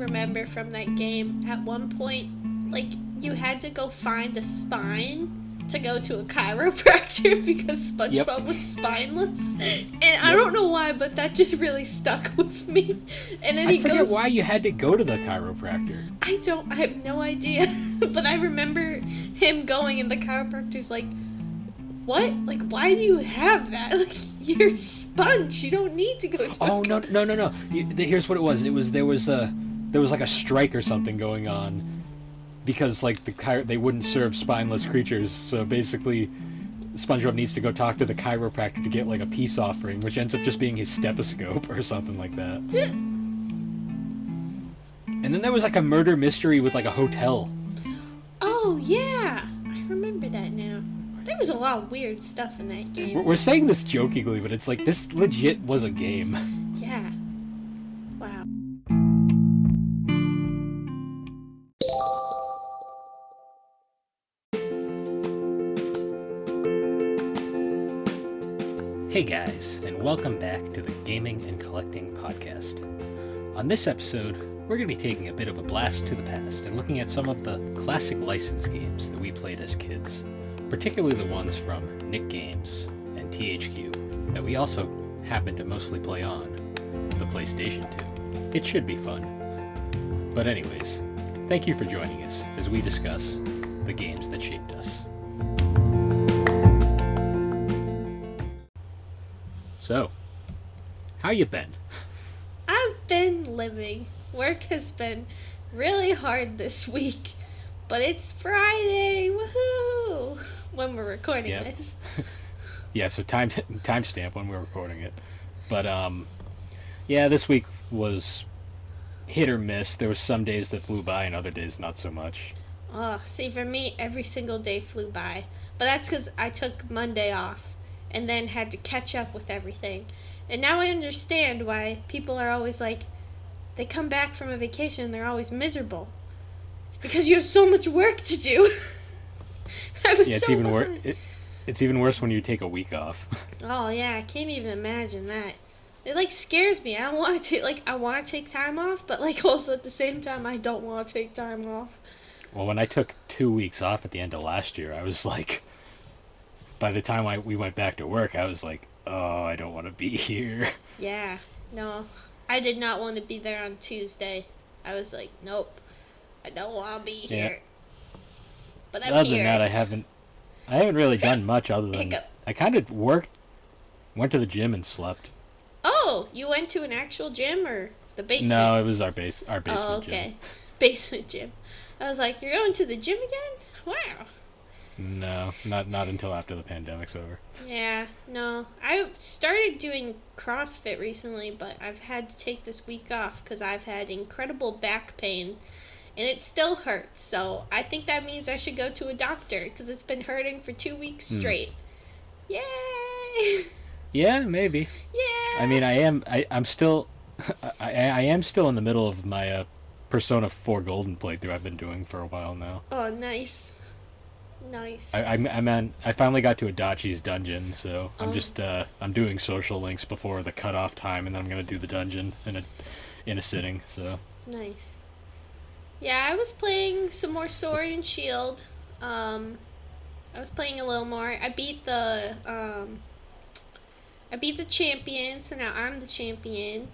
remember from that game, at one point, like, you had to go find a spine to go to a chiropractor because SpongeBob was spineless. And I don't know why, but that just really stuck with me. And then I forget why you had to go to the chiropractor. I have no idea. But I remember him going and the chiropractor's like, what? Like, why do you have that? Like, you're a sponge. You don't need to go to No. Here's what it was. There was like a strike or something going on because like they wouldn't serve spineless creatures. So basically, SpongeBob needs to go talk to the chiropractor to get like a peace offering, which ends up just being his stethoscope or something like that. And then there was like a murder mystery with like a hotel. Oh yeah, I remember that now. There was a lot of weird stuff in that game. We're saying this jokingly, but it's like, this legit was a game. Yeah. Wow. Hey guys, and welcome back to the Gaming and Collecting Podcast. On this episode, we're going to be taking a bit of a blast to the past and looking at some of the classic licensed games that we played as kids. Particularly the ones from Nick Games and THQ that we also happen to mostly play on the PlayStation 2. It should be fun. But anyways, thank you for joining us as we discuss the games that shaped us. So, how you been? I've been living. Work has been really hard this week. But it's Friday, woohoo! When we're recording this. Yeah, so timestamp when we're recording it. But yeah, this week was hit or miss. There were some days that flew by and other days not so much. Oh, see, for me, every single day flew by. But that's because I took Monday off and then had to catch up with everything. And now I understand why people are always like, they come back from a vacation and they're always miserable. It's because you have so much work to do. It's even worse. It's even worse when you take a week off. Oh yeah, I can't even imagine that. It like scares me. I don't want to I want to take time off, but like also at the same time I don't want to take time off. Well, when I took 2 weeks off at the end of last year, I was like, by the time we went back to work, I was like, oh, I don't want to be here. Yeah, no, I did not want to be there on Tuesday. I was like, nope. I don't want to be here. But I'm other here. Than that, I haven't really done much other than I kind of went to the gym and slept. Oh, you went to an actual gym or the basement? No, it was our basement gym. Oh, okay. Basement gym. I was like, you're going to the gym again? Wow. No, not until after the pandemic's over. Yeah, no. I started doing CrossFit recently, but I've had to take this week off because I've had incredible back pain. And it still hurts, so I think that means I should go to a doctor, because it's been hurting for 2 weeks straight. Yay! Yeah, maybe. Yeah! I mean, I'm still... I am still in the middle of my Persona 4 Golden playthrough I've been doing for a while now. Oh, nice. Nice. I finally got to Adachi's dungeon, so I'm doing social links before the cutoff time, and then I'm going to do the dungeon in a sitting, so... Nice. Yeah, I was playing some more Sword and Shield. I was playing a little more. I beat the champion, so now I'm the champion.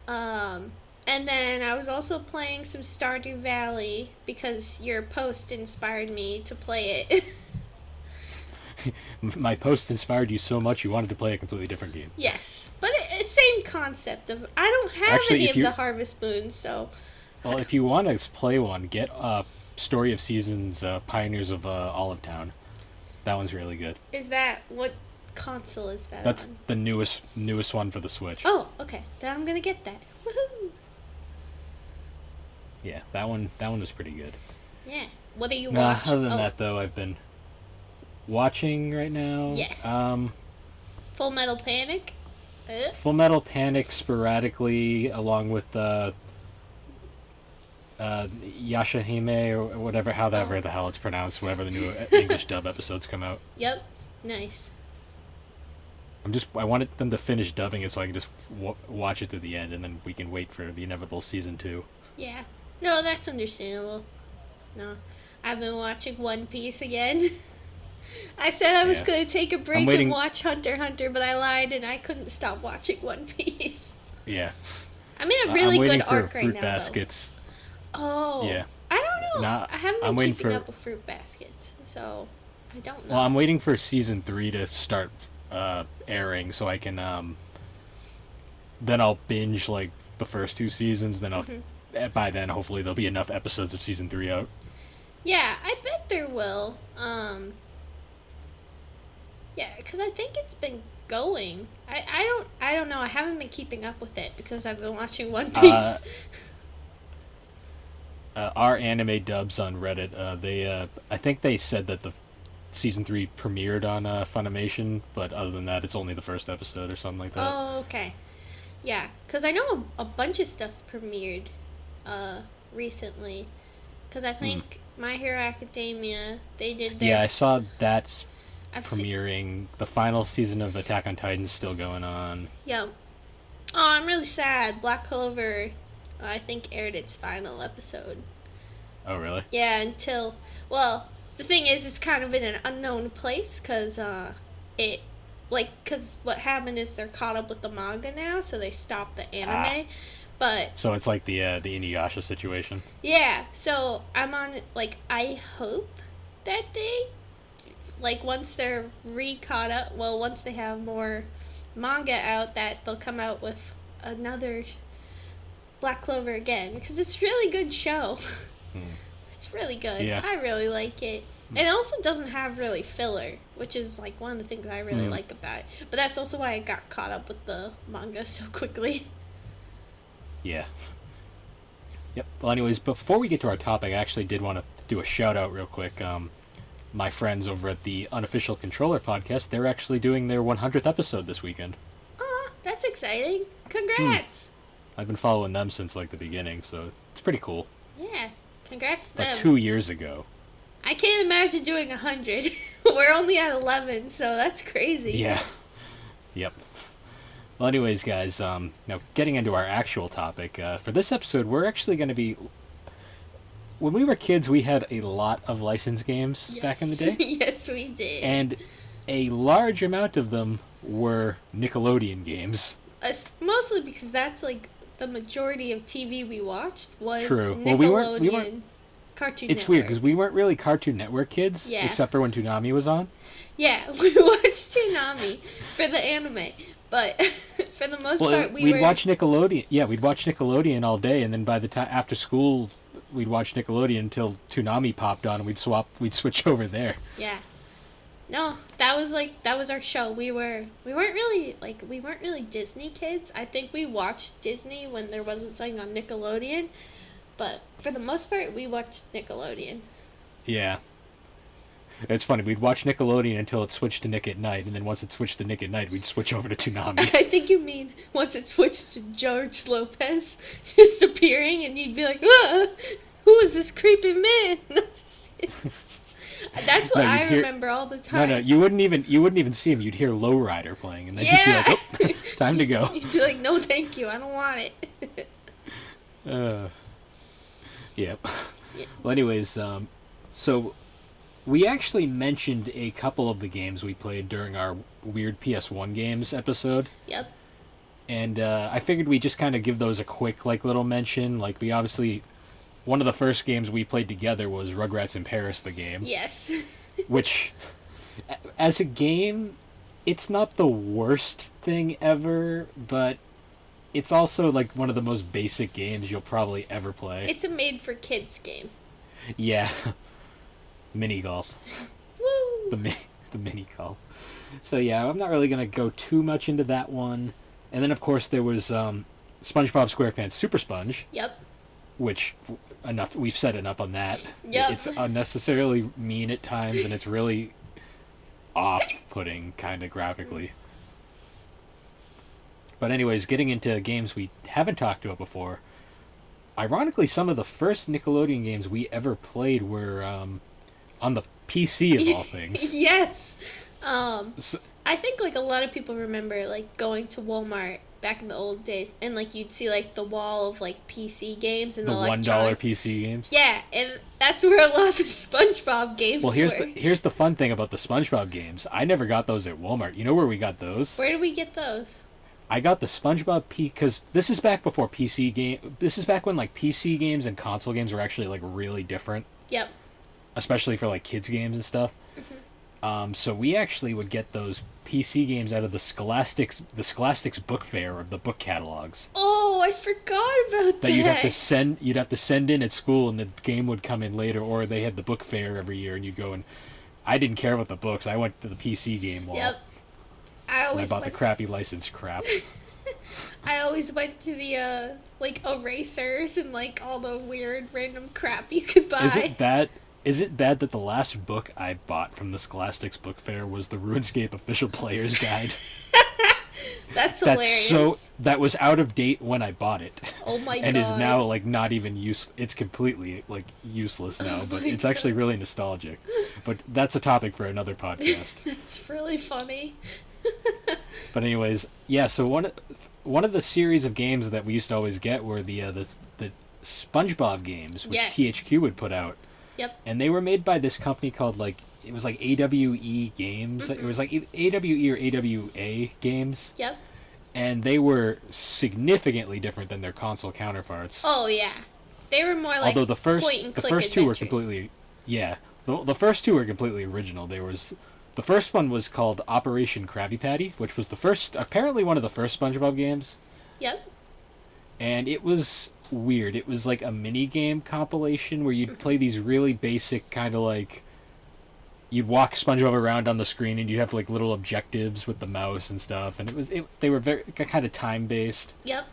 And then I was also playing some Stardew Valley because your post inspired me to play it. My post inspired you so much you wanted to play a completely different game. Yes, but same concept of I don't have any of the Harvest Moons, so... Well, if you want to play one, get Story of Seasons Pioneers of Olive Town. That one's really good. Is that... What console is that That's on? the newest one for the Switch. Oh, okay. Then I'm gonna get that. Woohoo! Yeah, that one was pretty good. Yeah. What are you watching? Other than that, though, I've been watching right now. Yes. Full Metal Panic? Full Metal Panic sporadically, along with Yashahime or whatever, however the hell it's pronounced, whenever the new English dub episodes come out. Yep. Nice. I wanted them to finish dubbing it so I can just watch it to the end, and then we can wait for the inevitable season 2. Yeah. No, that's understandable. No. I've been watching One Piece again. I said I was going to take a break and watch Hunter x Hunter, but I lied and I couldn't stop watching One Piece. Yeah. I'm in a really good arc right Fruit now, Baskets. Though. Oh. Yeah. I don't know. I haven't been keeping up with Fruit Baskets, so I don't know. Well, I'm waiting for season 3 to start airing so I can then I'll binge like the first 2 seasons, then I'll by then hopefully there'll be enough episodes of season 3 out. Yeah, I bet there will. Yeah, because I think it's been going. I don't know. I haven't been keeping up with it because I've been watching One Piece. Our anime dubs on Reddit, I think they said that the season 3 premiered on Funimation, but other than that, it's only the first episode or something like that. Oh, okay. Yeah, because I know a bunch of stuff premiered recently. Because I think My Hero Academia, they did their... Yeah, I saw that's premiering. The final season of Attack on Titan's still going on. Yeah. Oh, I'm really sad. Black Clover, I think, aired its final episode. Oh, really? Yeah, until... Well, the thing is, it's kind of in an unknown place, because because what happened is they're caught up with the manga now, so they stopped the anime. But so it's like the Inuyasha situation. Yeah, so I'm on like I hope that they once they're caught up, well, once they have more manga out, that they'll come out with another Black Clover again, because it's a really good show. It's really good. Yeah. I really like it. And it also doesn't have really filler, which is like one of the things I really like about it. But that's also why I got caught up with the manga so quickly. Yeah. Yep. Well, anyways, before we get to our topic, I actually did want to do a shout out real quick. My friends over at the Unofficial Controller podcast, they're actually doing their 100th episode this weekend. Aw, that's exciting. Congrats. I've been following them since like the beginning, so it's pretty cool. Yeah. Congrats to like them. 2 years ago. I can't imagine doing 100. We're only at 11, so that's crazy. Yeah. Yep. Well, anyways, guys, now getting into our actual topic, for this episode, we're actually going to be... When we were kids, we had a lot of licensed games back in the day. Yes, we did. And a large amount of them were Nickelodeon games. Mostly because that's, like, the majority of TV we watched was True. Nickelodeon. Well, we weren't Cartoon It's Network. weird, because we weren't really Cartoon Network kids, Yeah. except for when Toonami was on. Yeah, we watched Toonami for the anime, but for the most part, we'd watch Nickelodeon. Yeah, we'd watch Nickelodeon all day, and then by the time after school, we'd watch Nickelodeon until Toonami popped on, and we'd switch over there. Yeah. No, that was our show. We weren't really Disney kids. I think we watched Disney when there wasn't something on Nickelodeon, but for the most part, we watched Nickelodeon. Yeah. It's funny, we'd watch Nickelodeon until it switched to Nick at Night, and then once it switched to Nick at Night, we'd switch over to Toonami. I think you mean once it switched to George Lopez just appearing, and you'd be like, who is this creepy man? That's what I remember all the time. No, you wouldn't even see him. You'd hear Lowrider playing, and then you'd be like, oh, time to go. You'd be like, no, thank you, I don't want it. Yep. Yeah. Well, anyways, so we actually mentioned a couple of the games we played during our weird PS1 games episode. Yep. And I figured we'd just kind of give those a quick, little mention. Like, we obviously... One of the first games we played together was Rugrats in Paris, the game. Yes. Which, as a game, it's not the worst thing ever, but it's also, one of the most basic games you'll probably ever play. It's a made-for-kids game. Yeah. Mini golf. Woo! The mini golf. So yeah, I'm not really going to go too much into that one. And then, of course, there was SpongeBob SquarePants Super Sponge. Yep. Which, we've said enough on that. Yep. It's unnecessarily mean at times, and it's really off-putting, kind of graphically. But anyways, getting into games we haven't talked about before, ironically, some of the first Nickelodeon games we ever played were on the PC, of all things. Yes! So, I think like a lot of people remember like going to Walmart back in the old days, and like you'd see like the wall of like PC games and the $1 PC games. Yeah, and that's where a lot of the SpongeBob games Well, were. here's the fun thing about the SpongeBob games. I never got those at Walmart. You know where we got those? Where did we get those? I got the SpongeBob because this is back before PC game. This is back when like PC games and console games were actually like really different. Yep. Especially for like kids games and stuff. So we actually would get those PC games out of the Scholastic's book fair of the book catalogs. Oh, I forgot about that. You'd have to send in at school, and the game would come in later, or they had the book fair every year, and you'd go and. I didn't care about the books. I went to the PC game wall. Yep. I bought the crappy licensed crap. I always went to the like erasers and like all the weird random crap you could buy. Is it bad that the last book I bought from the Scholastic's book fair was the RuneScape Official Player's Guide? That's hilarious. That was out of date when I bought it. Oh my god. And is now like not even it's completely like useless now, but it's actually really nostalgic. But that's a topic for another podcast. That's really funny. But anyways, yeah, so one of the series of games that we used to always get were the SpongeBob games, which THQ would put out. Yep. And they were made by this company called it was like AWE Games. It was like AWE or AWA Games. Yep. And they were significantly different than their console counterparts. Oh yeah, they were more like although the first two were completely the first two were completely original. The first one was called Operation Krabby Patty, which was apparently one of the first SpongeBob games. Yep. And it was weird. It was like a mini game compilation where you'd play these really basic kind of like you'd walk SpongeBob around on the screen and you'd have like little objectives with the mouse and stuff, and they were very kind of time based. Yep.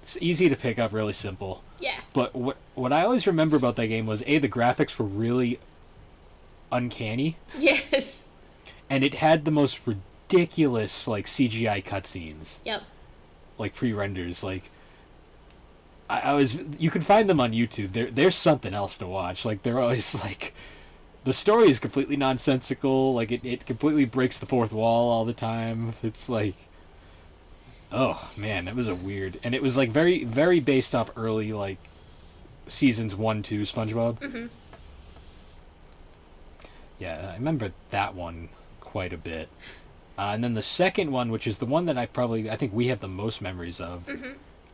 It's easy to pick up, really simple. Yeah. But what I always remember about that game was the graphics were really uncanny. Yes. And it had the most ridiculous like CGI cutscenes. Yep. Like pre-renders, like you can find them on YouTube. There's something else to watch. Like they're always like the story is completely nonsensical. Like it completely breaks the fourth wall all the time. It's like, oh man, it was and it was like very, very based off early like seasons 1, 2 SpongeBob. Mm-hmm. Yeah, I remember that one quite a bit. And then the second one, which is the one that I think we have the most memories of,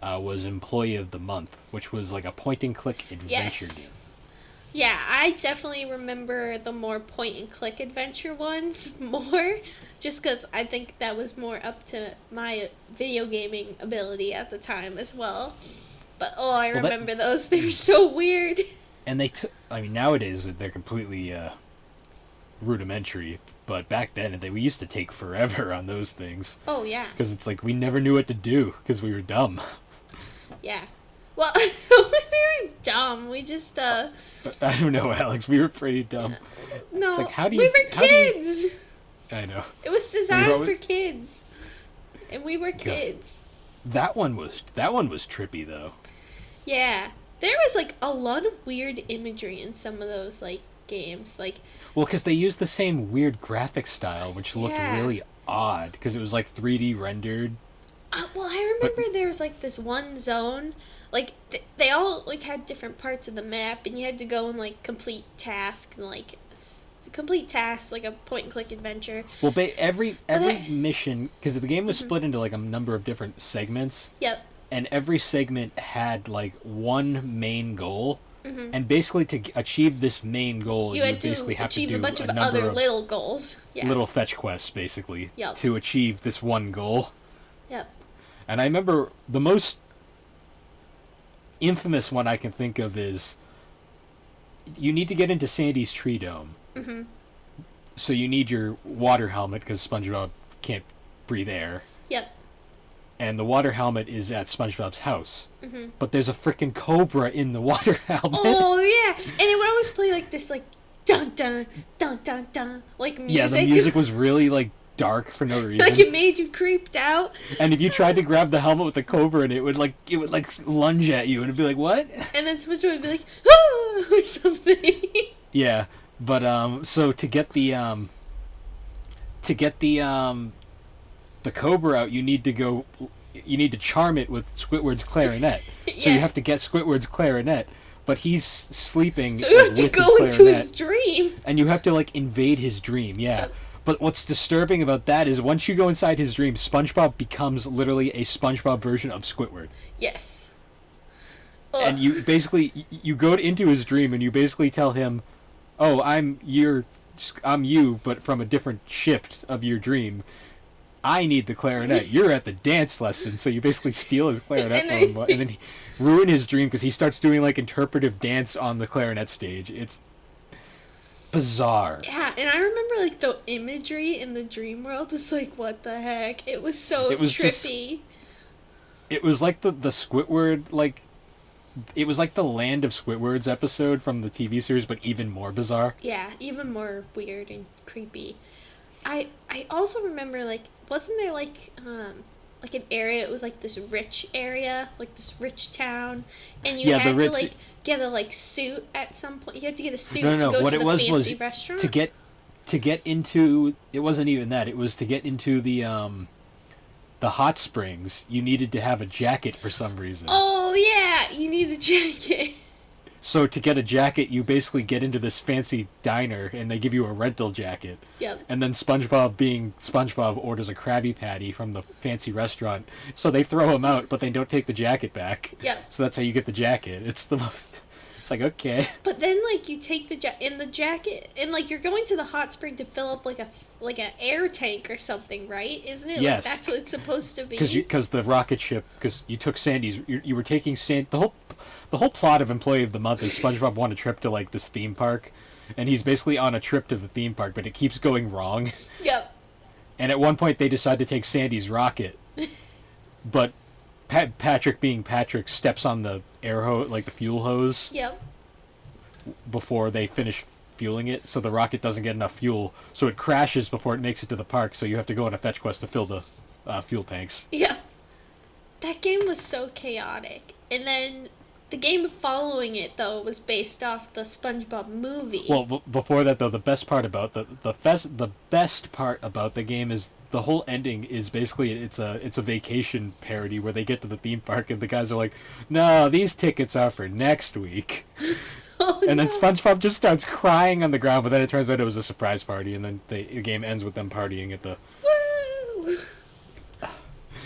was Employee of the Month, which was like a point-and-click adventure game. Yeah, I definitely remember the more point-and-click adventure ones more, just because I think that was more up to my video gaming ability at the time as well. But, I remember those. They were so weird. And nowadays they're completely rudimentary. But back then, we used to take forever on those things. Oh, yeah. Because it's like we never knew what to do because we were dumb. Yeah. Well, we were dumb. We just, I don't know, Alex. We were pretty dumb. No, it's like, we were kids. I know. It was designed for kids. And we were kids. That one was trippy, though. Yeah. There was, like, a lot of weird imagery in some of those, like, games. Like... Well, because they used the same weird graphic style, which looked really odd, because it was, like, 3D rendered. Well, I remember there was, like, this one zone, like, they all, like, had different parts of the map, and you had to go and, like, complete tasks, like, a point-and-click adventure. Well, every mission, because the game was split into, like, a number of different segments. Yep. And every segment had, like, one main goal. Mm-hmm. And basically, to achieve this main goal, you would basically have to do a bunch of other little goals. Yeah. Little fetch quests, basically, yep. to achieve this one goal. Yep. And I remember the most infamous one I can think of is you need to get into Sandy's tree dome. Mm-hmm. So you need your water helmet because SpongeBob can't breathe air. Yep. And the water helmet is at SpongeBob's house. Mm-hmm. But there's a freaking cobra in the water helmet. Oh, yeah. And it would always play, like, this, like, dun, dun, dun, dun, dun, like, music. Yeah, the music was really, like, dark for no reason. Like, it made you creeped out. And if you tried to grab the helmet with the cobra in it, would lunge at you, and it'd be like, what? And then SpongeBob would be like, oh, or something. Yeah, but, so to get the to get the Cobra out, you need to charm it with Squidward's clarinet. So you have to get Squidward's clarinet, but he's sleeping. So you have to go into his dream. And you have to invade his dream, yeah. But what's disturbing about that is once you go inside his dream, SpongeBob becomes literally a SpongeBob version of Squidward. Yes. And you go into his dream and you basically tell him, "Oh, I'm you, but from a different shift of your dream. I need the clarinet. You're at the dance lesson." So you basically steal his clarinet from him, and then ruin his dream because he starts doing interpretive dance on the clarinet stage. It's bizarre. Yeah, and I remember the imagery in the dream world was what the heck? It was so trippy. It was like the Squidward it was like the Land of Squidwards episode from the TV series, but even more bizarre. Yeah, even more weird and creepy. I also remember wasn't there an area, it was this rich area, this rich town, and you had to get a suit at some point. You had to get a suit to go what to it the was fancy restaurant. To get into, it wasn't even that. It was to get into the hot springs. You needed to have a jacket for some reason. Oh yeah, you need a jacket. So to get a jacket, you basically get into this fancy diner, and they give you a rental jacket. Yep. And then SpongeBob, being SpongeBob, orders a Krabby Patty from the fancy restaurant. So they throw him out, but they don't take the jacket back. Yep. So that's how you get the jacket. It's the most... It's okay. But then, you take the jacket, and, you're going to the hot spring to fill up, an air tank or something, right? Isn't it? Yes. That's what it's supposed to be. Because the rocket ship, because you took Sandy's... You were taking the whole plot of Employee of the Month is SpongeBob won a trip to, this theme park, and he's basically on a trip to the theme park, but it keeps going wrong. Yep. And at one point, they decide to take Sandy's rocket, but Patrick, being Patrick, steps on the air hose, the fuel hose. Yep. Before they finish fueling it, so the rocket doesn't get enough fuel, so it crashes before it makes it to the park, so you have to go on a fetch quest to fill the fuel tanks. Yeah. That game was so chaotic. And then the game following it, though, was based off the SpongeBob movie. Well, before that, though, the best part about the best part about the game is the whole ending is basically it's a vacation parody where they get to the theme park and the guys are like, "No, these tickets are for next week." Oh, and no. then SpongeBob just starts crying on the ground, but then it turns out it was a surprise party, and then the game ends with them partying at the... Woo!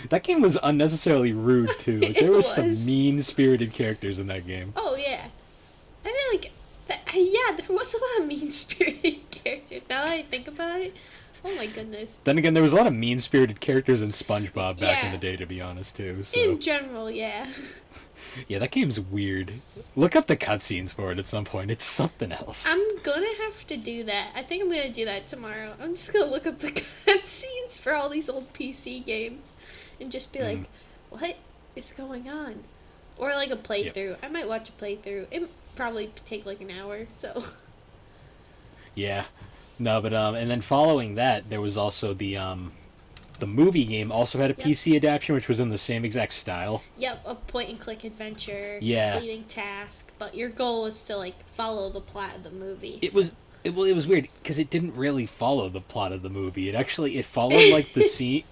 That game was unnecessarily rude, too. There was some mean-spirited characters in that game. Oh, yeah. I mean, yeah, there was a lot of mean-spirited characters. Now that I think about it, oh my goodness. Then again, there was a lot of mean-spirited characters in SpongeBob back in the day, to be honest, too. So. In general, yeah. Yeah, that game's weird. Look up the cutscenes for it at some point. It's something else. I'm gonna have to do that. I think I'm gonna do that tomorrow. I'm just gonna look up the cutscenes for all these old PC games and just be like, what is going on? Or a playthrough. Yep. I might watch a playthrough. It probably take an hour, so. Yeah. No, but and then following that, there was also the movie game also had a PC adaptation, which was in the same exact style. Yep, a point-and-click adventure, yeah, completing task, but your goal was to follow the plot of the movie. It was weird because it didn't really follow the plot of the movie. It followed the scene.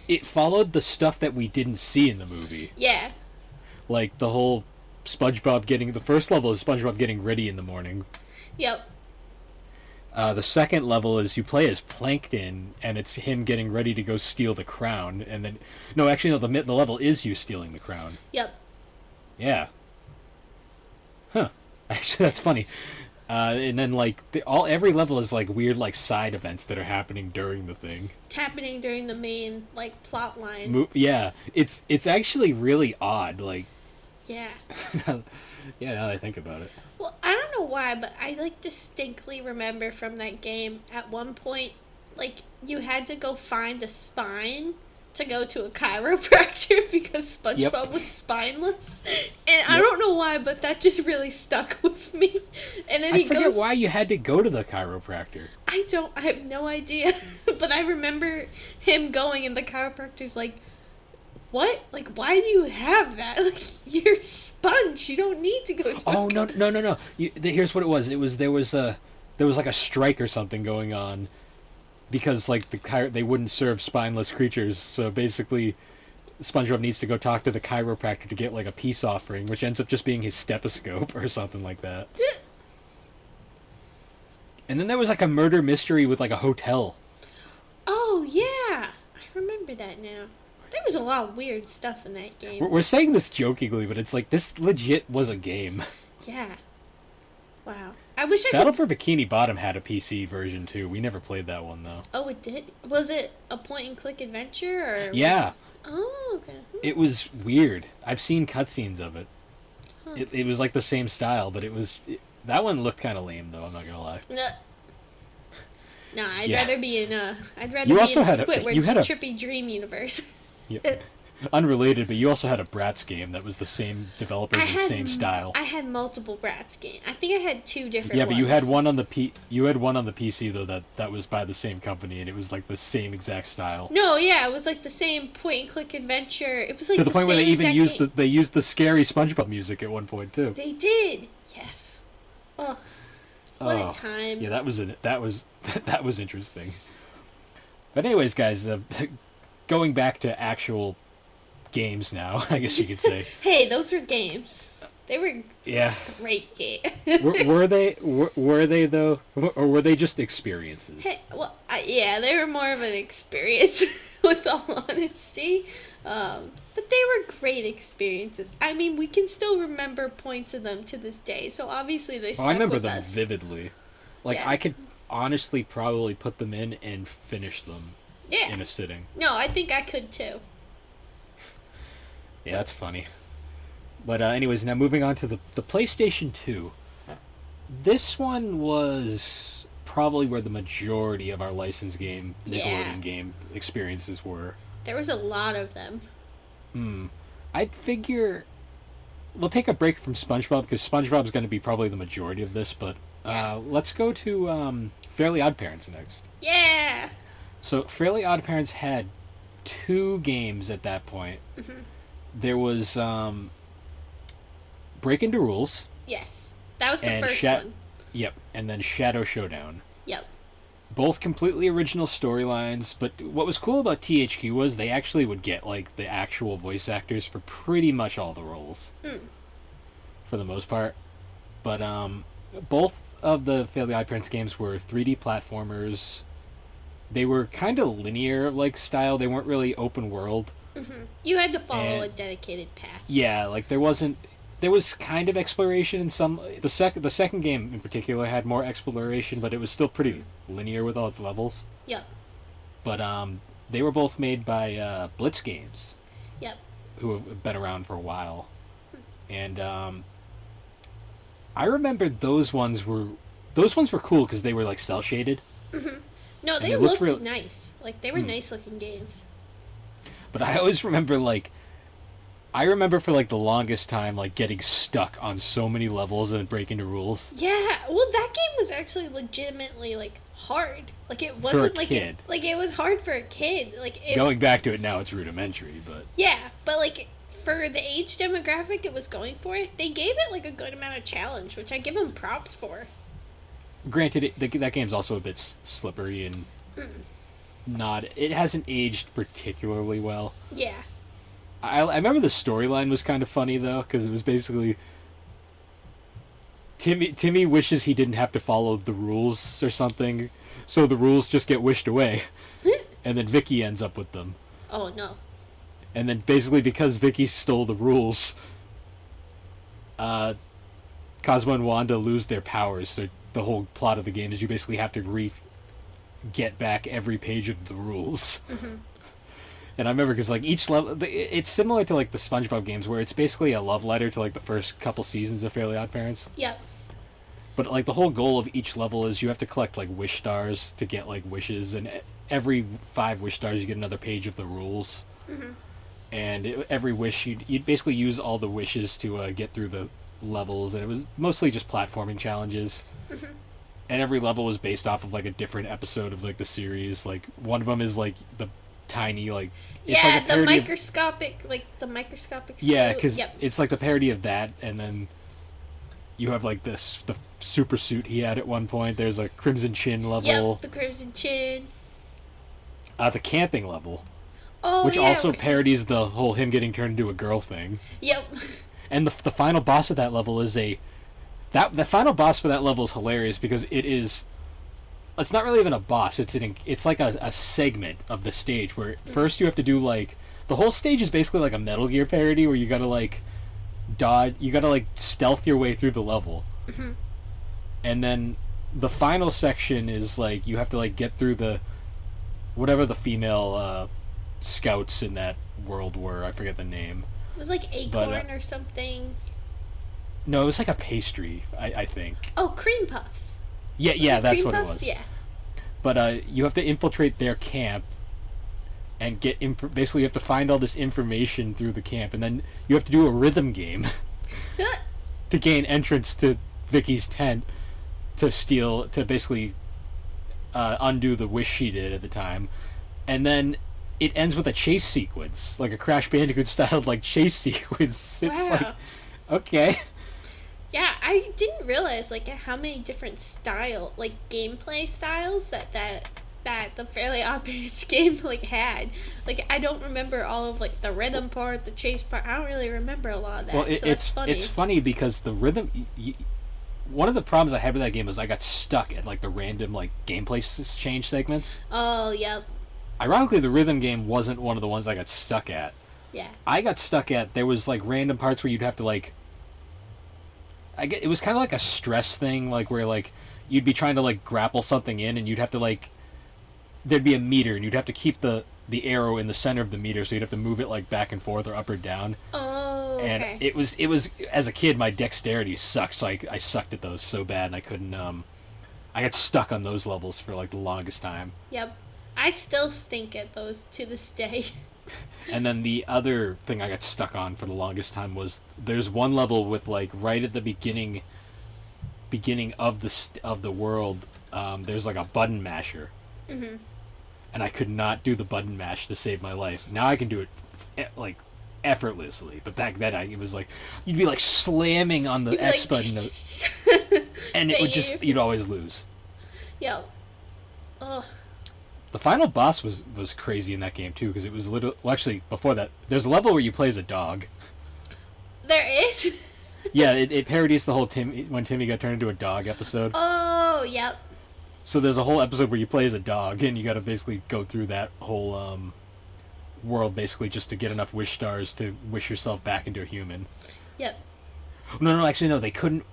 It followed the stuff that we didn't see in the movie. Yeah. Like the whole the first level is SpongeBob getting ready in the morning. Yep. The second level is you play as Plankton, and it's him getting ready to go steal the crown, and then... No, actually, no, the level is you stealing the crown. Yep. Yeah. Huh. Actually, that's funny. And then, every level is, weird, side events that are happening during the thing. Happening during the main, plot line. Yeah. It's actually really odd, Yeah. Yeah, now that I think about it. Well, I don't know why, but I, distinctly remember from that game, at one point, you had to go find a spine to go to a chiropractor because SpongeBob was spineless. And I don't know why, but that just really stuck with me. And then I forget why you had to go to the chiropractor. I have no idea. But I remember him going and the chiropractor's like, what? Why do you have that? You're a sponge. You don't need to go to no. Here's what it was. There was a strike or something going on. because like they wouldn't serve spineless creatures, so basically SpongeBob needs to go talk to the chiropractor to get like a peace offering, which ends up just being his stethoscope or something like that. And then there was like a murder mystery with like a hotel. Oh yeah, I remember that now. There was a lot of weird stuff in that game. We're saying this jokingly, but it's like this legit was a game. Yeah. Wow. I wish I Battle could... for Bikini Bottom had a PC version too. We never played that one though. Oh, it did? Was it a point-and-click adventure or? Yeah. Oh, okay. It was weird. I've seen cutscenes of it. Huh. It was like the same style, but that one looked kind of lame though. I'm not gonna lie. No, I'd Yeah. rather be in You also had Squidward's Trippy Dream universe. Yeah. Unrelated, but you also had a Bratz game that was the same developers and same style. I had multiple Bratz games. I think I had 2 different. Yeah, but ones. you had one on the PC though that was by the same company, and it was like the same exact style. No, yeah, it was like the same point-and-click adventure. It was like to the point where they even used game. they used the scary SpongeBob music at one point too. They did. Yes. Oh, what a time. Yeah, that was that was interesting. But anyways, guys, going back to actual games now, I guess you could say. Hey, those were games. They were great games. were they though, or were they just experiences? Hey, well, yeah, they were more of an experience, with all honesty. But they were great experiences. I mean, we can still remember points of them to this day. So obviously they stuck I remember with them us. vividly. Like Yeah. I could honestly probably put them in and finish them in a sitting. No, I think I could too. Yeah, that's funny. But anyways, now moving on to the PlayStation 2. This one was probably where the majority of our licensed game, Nickelodeon game experiences were. There was a lot of them. I'd figure we'll take a break from SpongeBob because SpongeBob's going to be probably the majority of this, but let's go to Fairly Odd Parents next. Yeah! So Fairly Odd Parents had 2 games at that point. Mm-hmm. There was Break Into Rules. Yes. That was the and first one. Yep, and then Shadow Showdown. Yep. Both completely original storylines, but what was cool about THQ was they actually would get like the actual voice actors for pretty much all the roles. For the most part. But both of the Fairly Odd Parents games were 3D platformers. They were kind of linear like style. They weren't really open world. Mm-hmm. You had to follow a dedicated path. Yeah, like there was kind of exploration in some. The second game in particular had more exploration, but it was still pretty linear with all its levels. Yep. But they were both made by Blitz Games. Yep. Who have been around for a while, and I remember those ones were cool because they were like cel shaded. Mm-hmm. No, they looked nice. Like they were nice looking games. But I always remember for like the longest time like getting stuck on so many levels and breaking the rules. Yeah, well that game was actually legitimately like hard. Like it wasn't for a kid. It was hard for a kid. Going back to it now, it's rudimentary, but yeah, but like for the age demographic it was going for, they gave it like a good amount of challenge, which I give them props for. Granted, that game's also a bit slippery and it hasn't aged particularly well. Yeah. I remember the storyline was kind of funny though, because it was basically Timmy wishes he didn't have to follow the rules or something, so the rules just get wished away, and then Vicky ends up with them. Oh no. And then basically because Vicky stole the rules, Cosmo and Wanda lose their powers. So the whole plot of the game is you basically have to get back every page of the rules. Mm-hmm. And I remember because like each level, it's similar to like the SpongeBob games where it's basically a love letter to like the first couple seasons of Fairly Odd Parents. Yep. But like the whole goal of each level is you have to collect like wish stars to get like wishes, and every 5 wish stars you get another page of the rules. Mm-hmm. And every wish you'd basically use all the wishes to get through the levels, and it was mostly just platforming challenges. Mm-hmm. And every level was based off of like a different episode of like the series. Like one of them is like the tiny like it's like the microscopic suit. Yeah, because yep. it's like the parody of that, and then you have like the super suit he had at one point. There's a Crimson Chin level. Yep, the Crimson Chin. the camping level, Oh, which yeah. also parodies the whole him getting turned into a girl thing. Yep. And the final boss of that level is the final boss for that level is hilarious because it's not really even a boss. It's like a segment of the stage where first you have to do like the whole stage is basically like a Metal Gear parody where you gotta like dodge, you gotta like stealth your way through the level, and then the final section is like you have to like get through the whatever the female scouts in that world were. I forget the name. It was like acorn or something. No, it was like a pastry. I think. Oh, cream puffs. Yeah, that's cream what puffs? it was. Yeah. But you have to infiltrate their camp and basically you have to find all this information through the camp, and then you have to do a rhythm game to gain entrance to Vicky's tent to basically undo the wish she did at the time, and then it ends with a chase sequence, like a Crash Bandicoot style like chase sequence. It's like, okay. Yeah, I didn't realize like how many different gameplay styles that the Fairly Odd Parents game like had. Like I don't remember all of like the rhythm part, the chase part. I don't really remember a lot of that. Well, so it's funny. It's funny because the rhythm. One of the problems I had with that game was I got stuck at like the random like gameplay change segments. Oh, yep. Ironically, the rhythm game wasn't one of the ones I got stuck at. Yeah. I got stuck at there was like random parts where you'd have to like. It was kind of like a stress thing, like where like you'd be trying to like grapple something in, and you'd have to like there'd be a meter, and you'd have to keep the arrow in the center of the meter, so you'd have to move it like back and forth or up or down. Oh, okay. And it was as a kid, my dexterity sucked, so I sucked at those so bad, and I couldn't. I got stuck on those levels for like the longest time. Yep, I still stink at those to this day. And then the other thing I got stuck on for the longest time was there's one level with like right at the beginning of the world, there's like a button masher, and I could not do the button mash to save my life. Now I can do it like effortlessly, but back then it was like you'd be like slamming on the X button, and it would just you'd always lose. Yep. Ugh. The final boss was crazy in that game too, because it was actually before that there's a level where you play as a dog. There is. Yeah, it parodies the whole when Timmy got turned into a dog episode. Oh, yep. So there's a whole episode where you play as a dog, and you got to basically go through that whole world basically just to get enough wish stars to wish yourself back into a human. Yep. No, actually no, they couldn't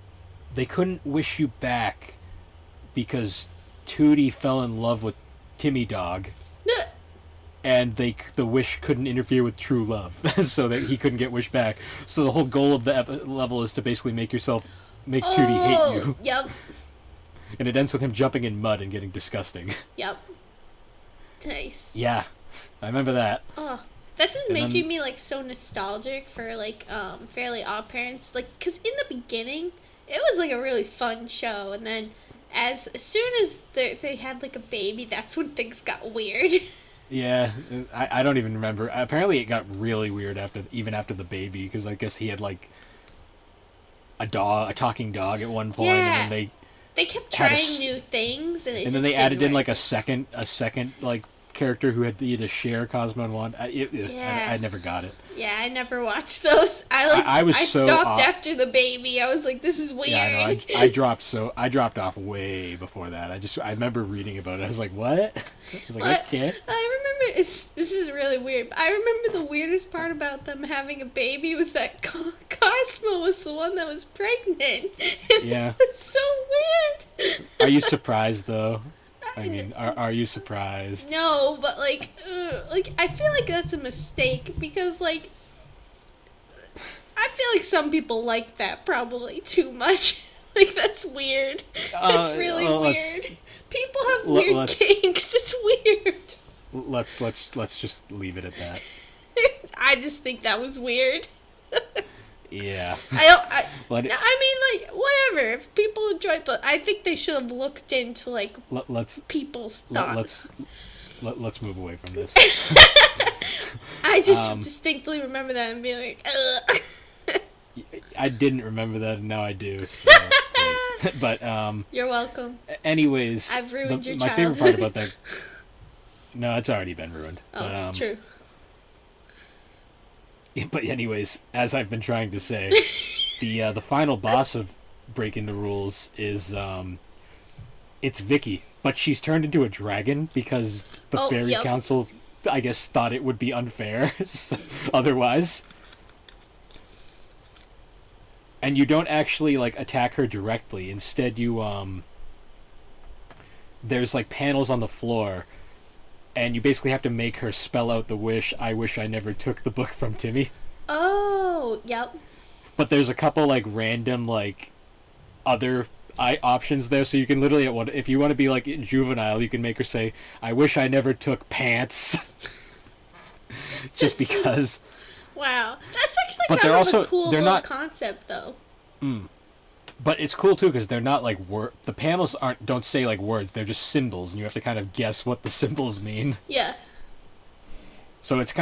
wish you back because Tootie fell in love with Timmy Dog, and the wish couldn't interfere with true love, so that he couldn't get wished back. So the whole goal of the level is to basically make Tootie hate you. Yep. And it ends with him jumping in mud and getting disgusting. Yep. Nice. Yeah, I remember that. Oh, this is making me like so nostalgic for like Fairly Odd Parents, like because in the beginning it was like a really fun show, and then as soon as they had like a baby, that's when things got weird. Yeah, I don't even remember. Apparently it got really weird after the baby, because I guess he had like a talking dog at one point, Yeah. and then they kept trying new things, and then they added in like a second like character who had to share Cosmo and Wanda. I never got it. Yeah, I never watched those. I stopped after the baby. I was like, this is weird. Yeah, I know. I dropped off way before that. I remember reading about it. I was like, what? I was like, okay. I remember this is really weird. I remember the weirdest part about them having a baby was that Cosmo was the one that was pregnant. Yeah. It's so weird. Are you surprised though? I mean, are you surprised? No, but like I feel like that's a mistake because like I feel like some people like that probably too much. Like that's weird. That's really weird. People have weird kinks. It's weird. Let's just leave it at that. I just think that was weird. Yeah. I mean, like, whatever. If people enjoy it, but I think they should have looked into, like, people's thoughts. Let's move away from this. I just distinctly remember that and be like, ugh. I didn't remember that, and now I do. So, but, You're welcome. anyways. I've ruined your my childhood. favorite part about that... No, it's already been ruined. Oh, true. But anyways, as I've been trying to say, the final boss of Breaking the Rules is it's Vicky, but she's turned into a dragon because the Fairy Council, I guess, thought it would be unfair otherwise. And you don't actually like attack her directly. Instead, you there's like panels on the floor, and you basically have to make her spell out the wish, "I wish I never took the book from Timmy." Oh, yep. But there's a couple like random like other options there, so you can literally, if you want to be like juvenile, you can make her say, "I wish I never took pants," just because. Wow, that's actually kind of a cool little concept, though. But it's cool too because they're not like the panels don't say like words; they're just symbols, and you have to kind of guess what the symbols mean. Yeah. So it's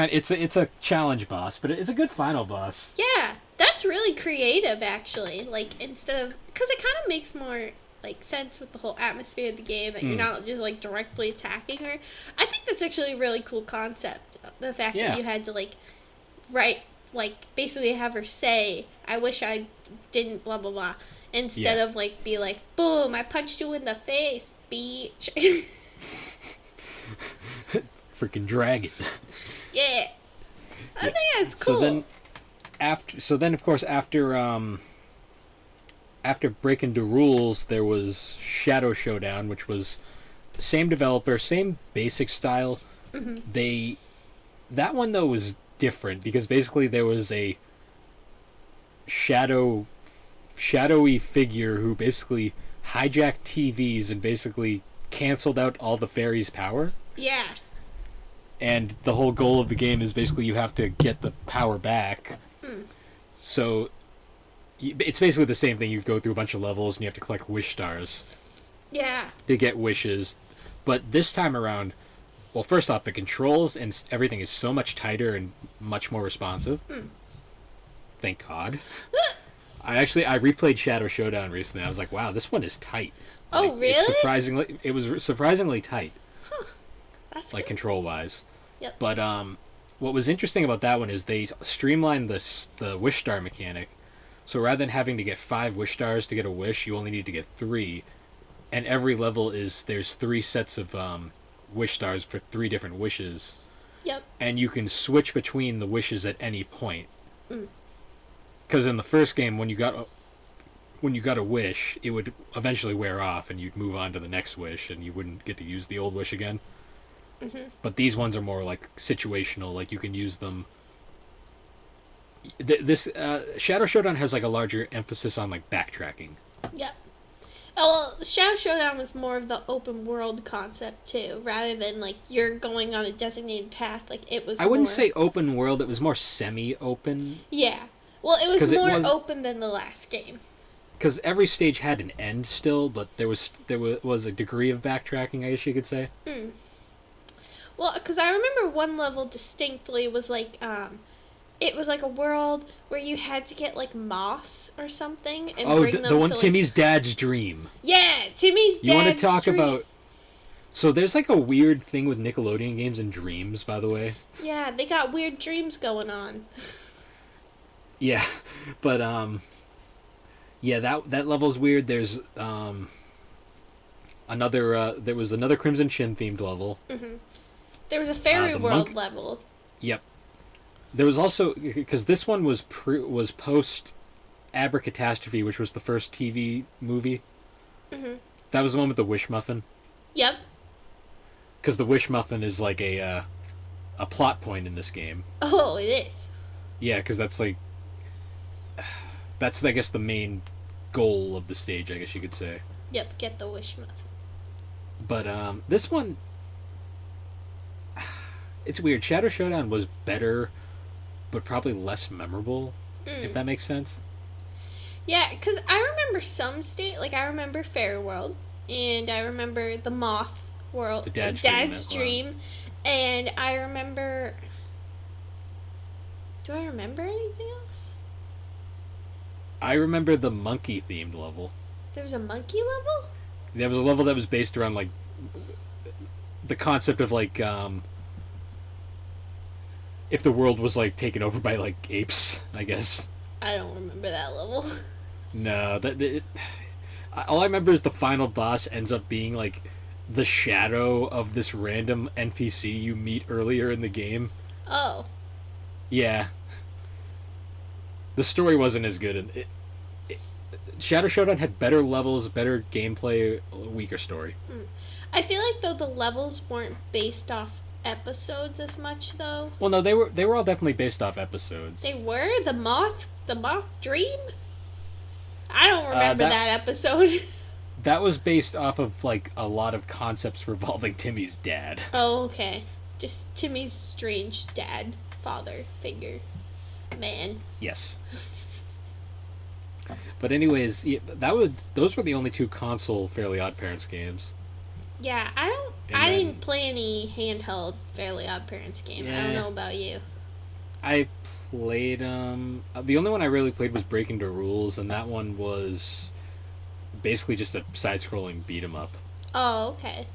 a challenge boss, but it's a good final boss. Yeah, that's really creative, actually. Like, instead of, because it kind of makes more like sense with the whole atmosphere of the game that you're not just like directly attacking her. I think that's actually a really cool concept. The fact that you had to like write, like, basically have her say, "I wish I didn't blah blah blah," instead of like be like, "Boom, I punched you in the face, bitch." Freaking dragon. Yeah. I think that's cool. So then of course after Breaking the Rules, there was Shadow Showdown, which was same developer, same basic style. That one though was different because basically there was a shadowy figure who basically hijacked TVs and basically canceled out all the fairies' power. Yeah. And the whole goal of the game is basically you have to get the power back. So it's basically the same thing. You go through a bunch of levels and you have to collect wish stars. Yeah. To get wishes. But this time around, well, first off, the controls and everything is so much tighter and much more responsive. Thank God. I replayed Shadow Showdown recently. I was like, wow, this one is tight. Oh, really? It was surprisingly tight. Huh. That's like good. Control-wise. Yep. But what was interesting about that one is they streamlined the wish star mechanic. So rather than having to get 5 wish stars to get a wish, you only need to get 3. And every level there's 3 sets of wish stars for 3 different wishes. Yep. And you can switch between the wishes at any point. Because in the first game, when you got a wish, it would eventually wear off, and you'd move on to the next wish, and you wouldn't get to use the old wish again. But these ones are more like situational, like you can use them. This Shadow Showdown has like a larger emphasis on like backtracking. Yep. Oh, well, Shadow Showdown was more of the open world concept too, rather than like you're going on a designated path. Like it was. I wouldn't say open world; it was more semi-open. Yeah. Well, it was more open than the last game. Because every stage had an end still, but there was a degree of backtracking, I guess you could say. Well, because I remember one level distinctly was like, it was like a world where you had to get like moths or something and bring them the one to, Timmy's dad's dream. Yeah, Timmy's dad's dream. You want to talk about? So there's like a weird thing with Nickelodeon games and dreams, by the way. Yeah, they got weird dreams going on. Yeah, but yeah, that level's weird. There's there was another Crimson Chin themed level. There was a Fairy World level. Yep. There was also, because this one was post Abracatastrophe, which was the first TV movie. That was the one with the Wish Muffin. Yep. Because the Wish Muffin is like a plot point in this game. Oh, it is. Yeah, because that's I guess the main goal of the stage, I guess you could say. Yep, get the Wish Muffin. But this one, it's weird. Shadow Showdown was better, but probably less memorable, if that makes sense. Yeah, because I remember I remember Fairy World, and I remember the Moth World, the Dad's Dream, and I remember... Do I remember anything else? I remember the monkey-themed level. There was a monkey level? There was a level that was based around, like... the concept of like if the world was like taken over by like apes, I guess. I don't remember that level. No, all I remember is the final boss ends up being like the shadow of this random NPC you meet earlier in the game. Oh. Yeah. The story wasn't as good. Shadow Showdown had better levels, better gameplay, weaker story. I feel like though the levels weren't based off episodes as much though. Well, no, they were all definitely based off episodes. They were the moth dream. I don't remember that episode. That was based off of like a lot of concepts revolving Timmy's dad. Oh, okay. Just Timmy's strange father figure, man. Yes. But anyways, yeah, those were the only two console Fairly Odd Parents games. Yeah, I didn't play any handheld Fairly Odd Parents game. Yeah. I don't know about you. I played the only one I really played was Breaking the Rules, and that one was basically just a side-scrolling beat 'em up. Oh, okay.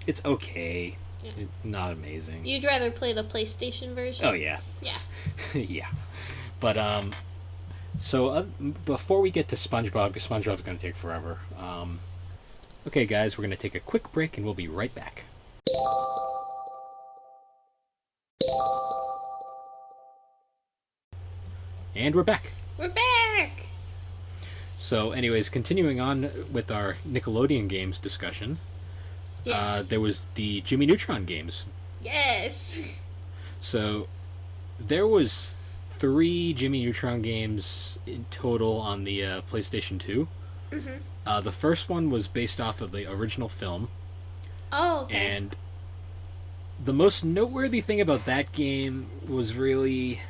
It's okay. Yeah. Not amazing. You'd rather play the PlayStation version? Oh yeah. Yeah. Yeah. But so before we get to SpongeBob, because SpongeBob's going to take forever. Okay, guys, we're going to take a quick break, and we'll be right back. And we're back. We're back! So, anyways, continuing on with our Nickelodeon games discussion. Yes. There was the Jimmy Neutron games. Yes. So, there was 3 Jimmy Neutron games in total on the PlayStation 2. Mm-hmm. The first one was based off of the original film. Oh, okay. And the most noteworthy thing about that game was really...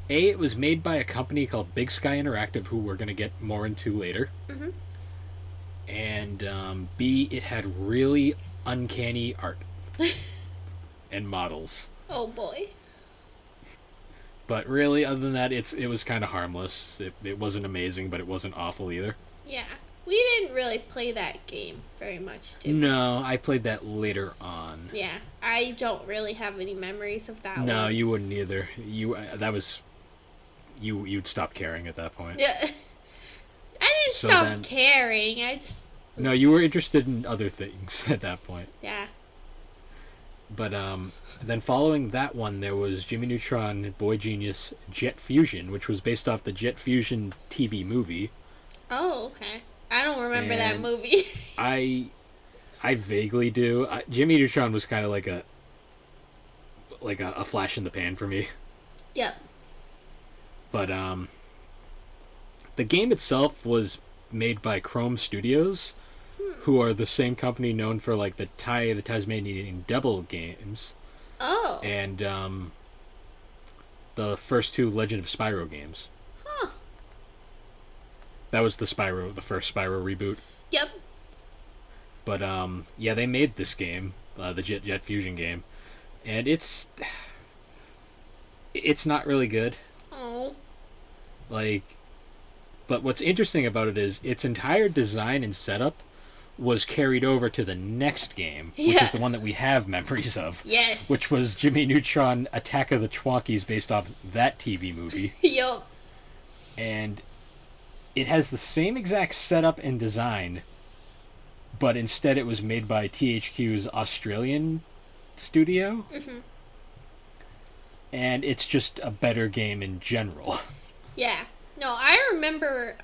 A, it was made by a company called Big Sky Interactive, who we're going to get more into later. Mm-hmm. And B, it had really uncanny art and models. Oh boy. But really, other than that, it was kind of harmless. It wasn't amazing, but it wasn't awful either. Yeah. We didn't really play that game very much, did we? No, I played that later on. Yeah. I don't really have any memories of that one. No, you wouldn't either. You'd stop caring at that point. Yeah. I didn't stop caring. I just... No, you were interested in other things at that point. Yeah. But then following that one, there was Jimmy Neutron, Boy Genius, Jet Fusion, which was based off the Jet Fusion TV movie. Oh, okay. I don't remember that movie. I vaguely do. Jimmy Neutron was kind of like a flash in the pan for me. Yep. But the game itself was made by Chrome Studios, who are the same company known for like the Tasmanian Devil games. Oh. And the first 2 Legend of Spyro games. Huh. That was the first Spyro reboot. Yep. But yeah, they made this game, the Jet Fusion game, and it's not really good. Oh. But what's interesting about it is its entire design and setup was carried over to the next game, which is the one that we have memories of. Yes. Which was Jimmy Neutron Attack of the Twonkies, based off that TV movie. Yup. And it has the same exact setup and design, but instead it was made by THQ's Australian studio. Mm-hmm. And it's just a better game in general. Yeah. No, I remember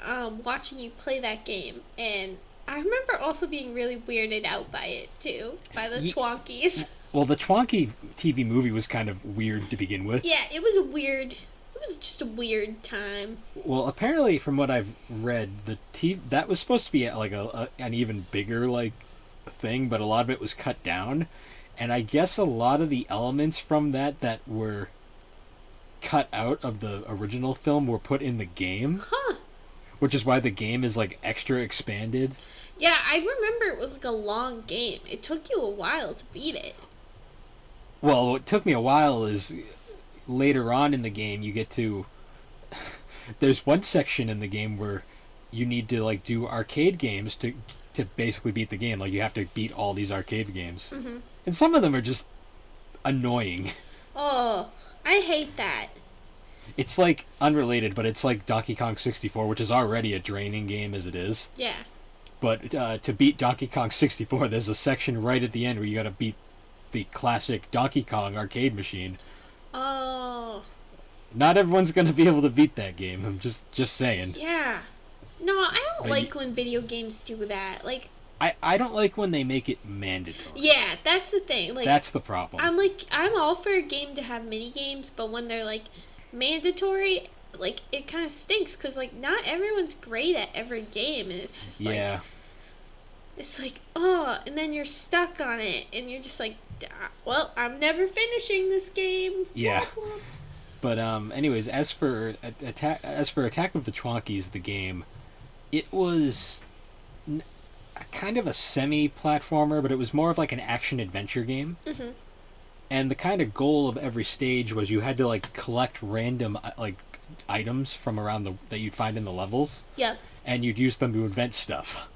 watching you play that game, and I remember also being really weirded out by it, too. By the Twonkies. Well, the Twonky TV movie was kind of weird to begin with. Yeah, it was just a weird time. Well, apparently, from what I've read, that was supposed to be like an even bigger like thing, but a lot of it was cut down. And I guess a lot of the elements from that were cut out of the original film were put in the game. Huh. Which is why the game is like extra expanded. Yeah, I remember it was like a long game. It took you a while to beat it. Well, what took me a while is later on in the game you get to... There's one section in the game where you need to like do arcade games to basically beat the game. Like you have to beat all these arcade games. Mm-hmm. And some of them are just annoying. Oh, I hate that. It's like unrelated, but it's like Donkey Kong 64, which is already a draining game as it is. Yeah. But to beat Donkey Kong 64, there's a section right at the end where you gotta beat the classic Donkey Kong arcade machine. Oh. Not everyone's gonna be able to beat that game. I'm just saying. Yeah. No, I don't like when video games do that. Like, I don't like when they make it mandatory. yeah, that's the thing. Like, that's the problem. I'm all for a game to have mini games, but when they're like mandatory, like it kind of stinks because like not everyone's great at every game, and it's just like, yeah. It's like, oh, and then you're stuck on it, and you're just like, well, I'm never finishing this game. Yeah. But anyways, as for Attack of the Twonkies, the game, it was kind of a semi-platformer, but it was more of like an action-adventure game. Mm-hmm. And the kind of goal of every stage was you had to like collect random like items from around that you'd find in the levels. Yep. And you'd use them to invent stuff.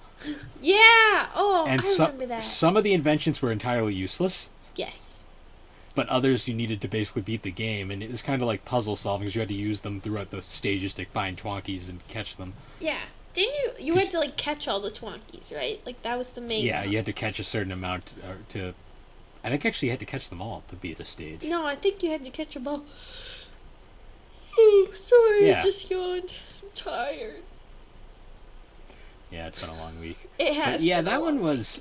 Yeah. Oh, and I remember that. Some of the inventions were entirely useless. Yes. But others you needed to basically beat the game, and it was kind of like puzzle solving because you had to use them throughout the stages to find Twonkies and catch them. Yeah. Didn't you had to like catch all the Twonkies, right? Like that was the main. Yeah, you had to catch a certain amount to. I think actually you had to catch them all to beat a stage. No, I think you had to catch them all. Oh, sorry, Yeah. I just yawned. I'm tired. Yeah, it's been a long week. It has. But yeah, been that a one long was.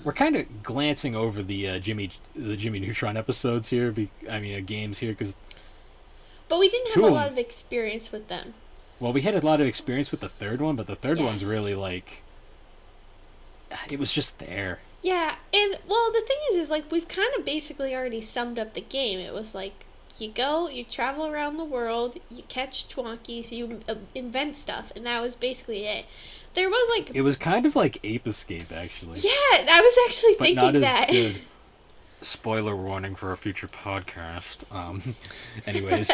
We're kind of glancing over the Jimmy Neutron episodes here. Games here because. But we didn't have a lot of experience with them. Well, we had a lot of experience with the third one, but the third Yeah. one's really like. It was just there. Yeah, and well, the thing is like we've kind of basically already summed up the game. It was like you go, you travel around the world, you catch Twonkies, you invent stuff, and that was basically it. There was like It was kind of like Ape Escape, actually. yeah, I was actually But thinking not as that. good. Spoiler warning for a future podcast. Anyways.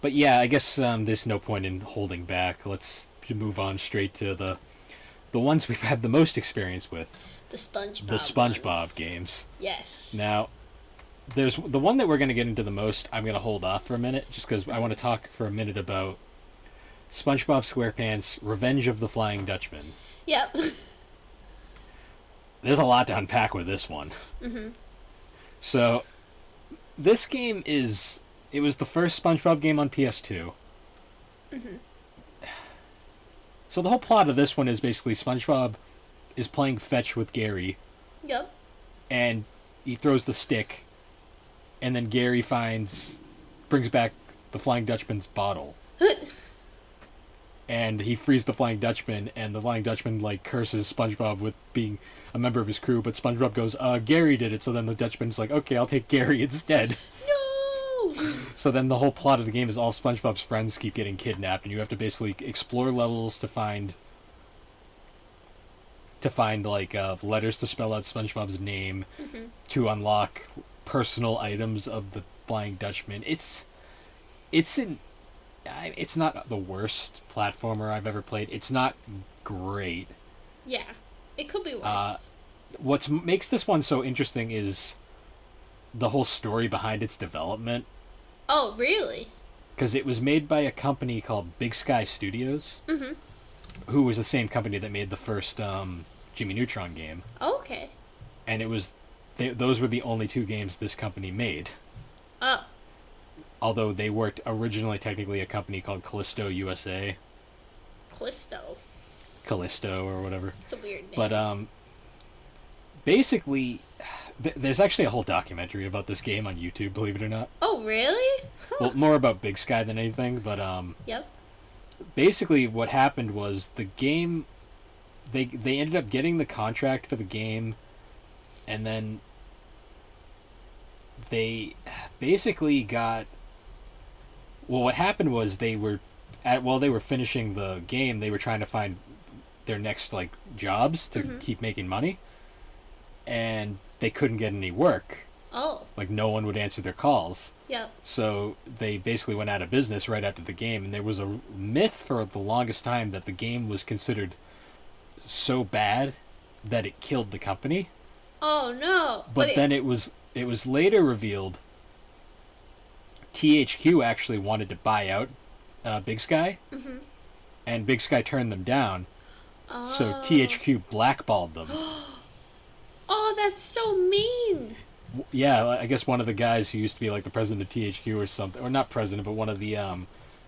But yeah, I guess there's no point in holding back. Let's move on straight to the ones we've had the most experience with. The SpongeBob. The SpongeBob ones. games. Yes. Now, there's the one that we're going to get into the most. I'm going to hold off for a minute, just because I want to talk for a minute about SpongeBob SquarePants: Revenge of the Flying Dutchman. Yep. There's a lot to unpack with this one. Mm-hmm. So, this game is... It was the first SpongeBob game on PS2. Mm-hmm. So the whole plot of this one is basically SpongeBob is playing fetch with Gary. Yep. And he throws the stick. And then Gary brings back the Flying Dutchman's bottle. And he frees the Flying Dutchman, and the Flying Dutchman, like, curses SpongeBob with being a member of his crew, but SpongeBob goes, Gary did it, so then the Dutchman's like, okay, I'll take Gary instead. No! So then the whole plot of the game is all SpongeBob's friends keep getting kidnapped, and you have to basically explore levels to find like, letters to spell out SpongeBob's name, Mm-hmm. to unlock personal items of the Flying Dutchman. It's not the worst platformer I've ever played. It's not great. Yeah. It could be worse. What makes this one so interesting is the whole story behind its development. Oh, really? Because it was made by a company called Big Sky Studios, Mm-hmm. who was the same company that made the first Jimmy Neutron game. Oh, okay. And it was those were the only two games this company made. Oh. Although they worked originally technically a company called Callisto USA. Callisto or whatever. It's a weird name. But basically, there's actually a whole documentary about this game on YouTube, believe it or not. Oh, really? Huh. Well, more about Big Sky than anything, but Yep. basically what happened was the game, they ended up getting the contract for the game, and then they basically got... Well, what happened was while they were finishing the game, they were trying to find their next, like, jobs to Mm-hmm. keep making money, and they couldn't get any work. Oh. Like, no one would answer their calls. Yep. So they basically went out of business right after the game, and there was a myth for the longest time that the game was considered so bad that it killed the company. Oh no! But then it was later revealed THQ actually wanted to buy out Big Sky, and Big Sky turned them down. So THQ blackballed them. Oh, that's so mean. Yeah, I guess one of the guys who used to be like the president of THQ or something, or not president, but one of the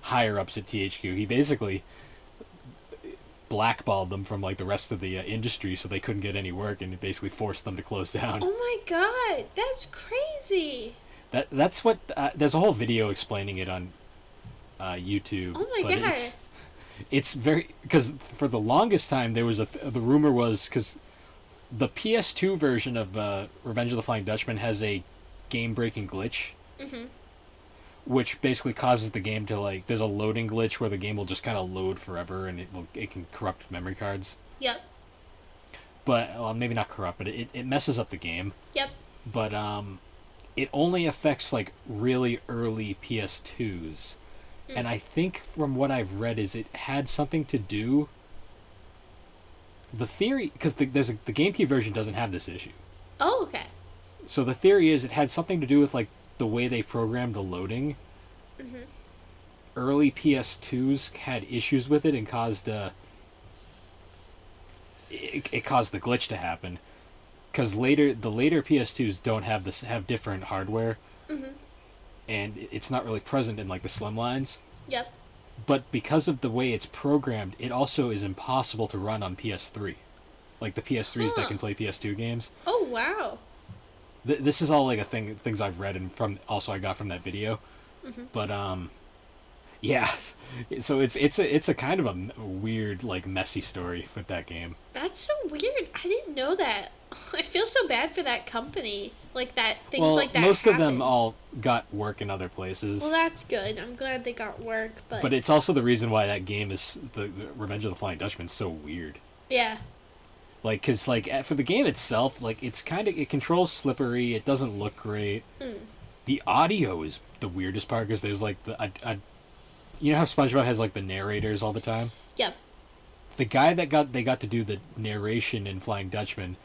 higher ups at THQ, he basically blackballed them from like the rest of the industry, so they couldn't get any work, and it basically forced them to close down. Oh my god, that's crazy. That's what there's a whole video explaining it on YouTube. Oh my god. It's very, because for the longest time there was the rumor was because the PS2 version of Revenge of the Flying Dutchman has a game-breaking glitch, which basically causes the game to like. There's a loading glitch where the game will just kind of load forever, and it can corrupt memory cards. Yep. But well, maybe not corrupt, but it messes up the game. Yep. But it only affects like really early PS2s, and I think from what I've read is it had something to do. The theory, because the GameCube version doesn't have this issue. Oh, okay. So the theory is it had something to do with like the way they programmed the loading. Early PS2s had issues with it and caused it caused the glitch to happen. Because the later PS2s don't have different hardware, and it's not really present in like the slim lines. Yep. But because of the way it's programmed, it also is impossible to run on PS3. Like the PS3s that can play PS2 games. Oh, wow. This is all like things I've read and also I got from that video. But yeah. So it's a kind of a weird, like, messy story with that game. That's so weird. I didn't know that. I feel so bad for that company. Like that things Well, like that most happen. of them all got work in other places. Well, that's good. I'm glad they got work, But it's also the reason why that game is the Revenge of the Flying Dutchman is so weird. Yeah. Like, cause like for the game itself, like it controls slippery. It doesn't look great. The audio is the weirdest part because there's like you know how SpongeBob has like the narrators all the time. Yep. The guy that they got to do the narration in Flying Dutchman,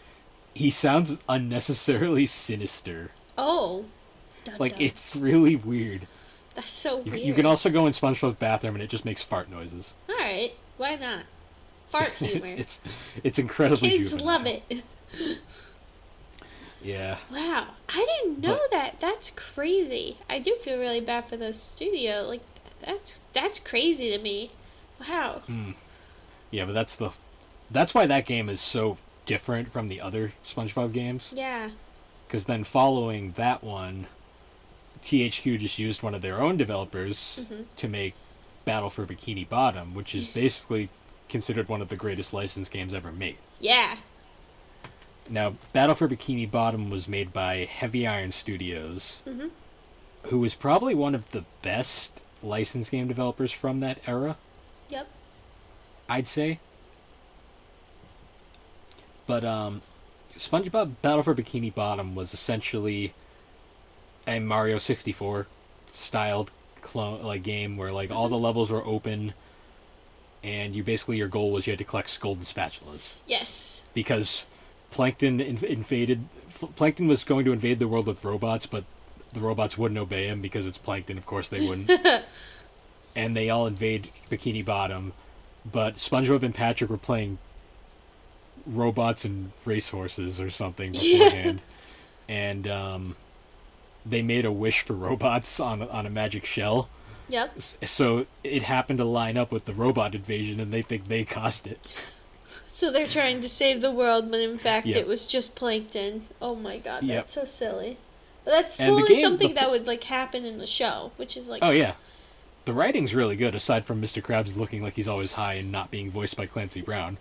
he sounds unnecessarily sinister. Oh. Dun, like dun. it's really weird. That's so weird. You can also go in SpongeBob's bathroom and it just makes fart noises. All right. Why not? Fart humor. it's incredibly Kids juvenile. love it. Yeah. Wow. I didn't know that. That's crazy. I do feel really bad for those studio. Like that's crazy to me. Wow. Yeah, but that's why that game is so different from the other SpongeBob games. Yeah. Because then following that one, THQ just used one of their own developers to make Battle for Bikini Bottom, which is basically considered one of the greatest licensed games ever made. Yeah. Now, Battle for Bikini Bottom was made by Heavy Iron Studios, who was probably one of the best licensed game developers from that era. Yep. I'd say. But SpongeBob Battle for Bikini Bottom was essentially a Mario 64 styled clone like game where like all the levels were open, and your goal was you had to collect golden spatulas. Yes. Because Plankton Plankton was going to invade the world with robots, but the robots wouldn't obey him because it's Plankton. Of course they wouldn't. And they all invade Bikini Bottom, but SpongeBob and Patrick were playing robots and racehorses or something beforehand, and they made a wish for robots on a magic shell. Yep. So it happened to line up with the robot invasion, and they think they caused it. So they're trying to save the world, but in fact Yep. it was just plankton. Oh my god, Yep. that's so silly. But that's And the totally game- something the that would like happen in the show, which is like Oh yeah, the writing's really good. Aside from Mr. Krabs looking like he's always high and not being voiced by Clancy Brown.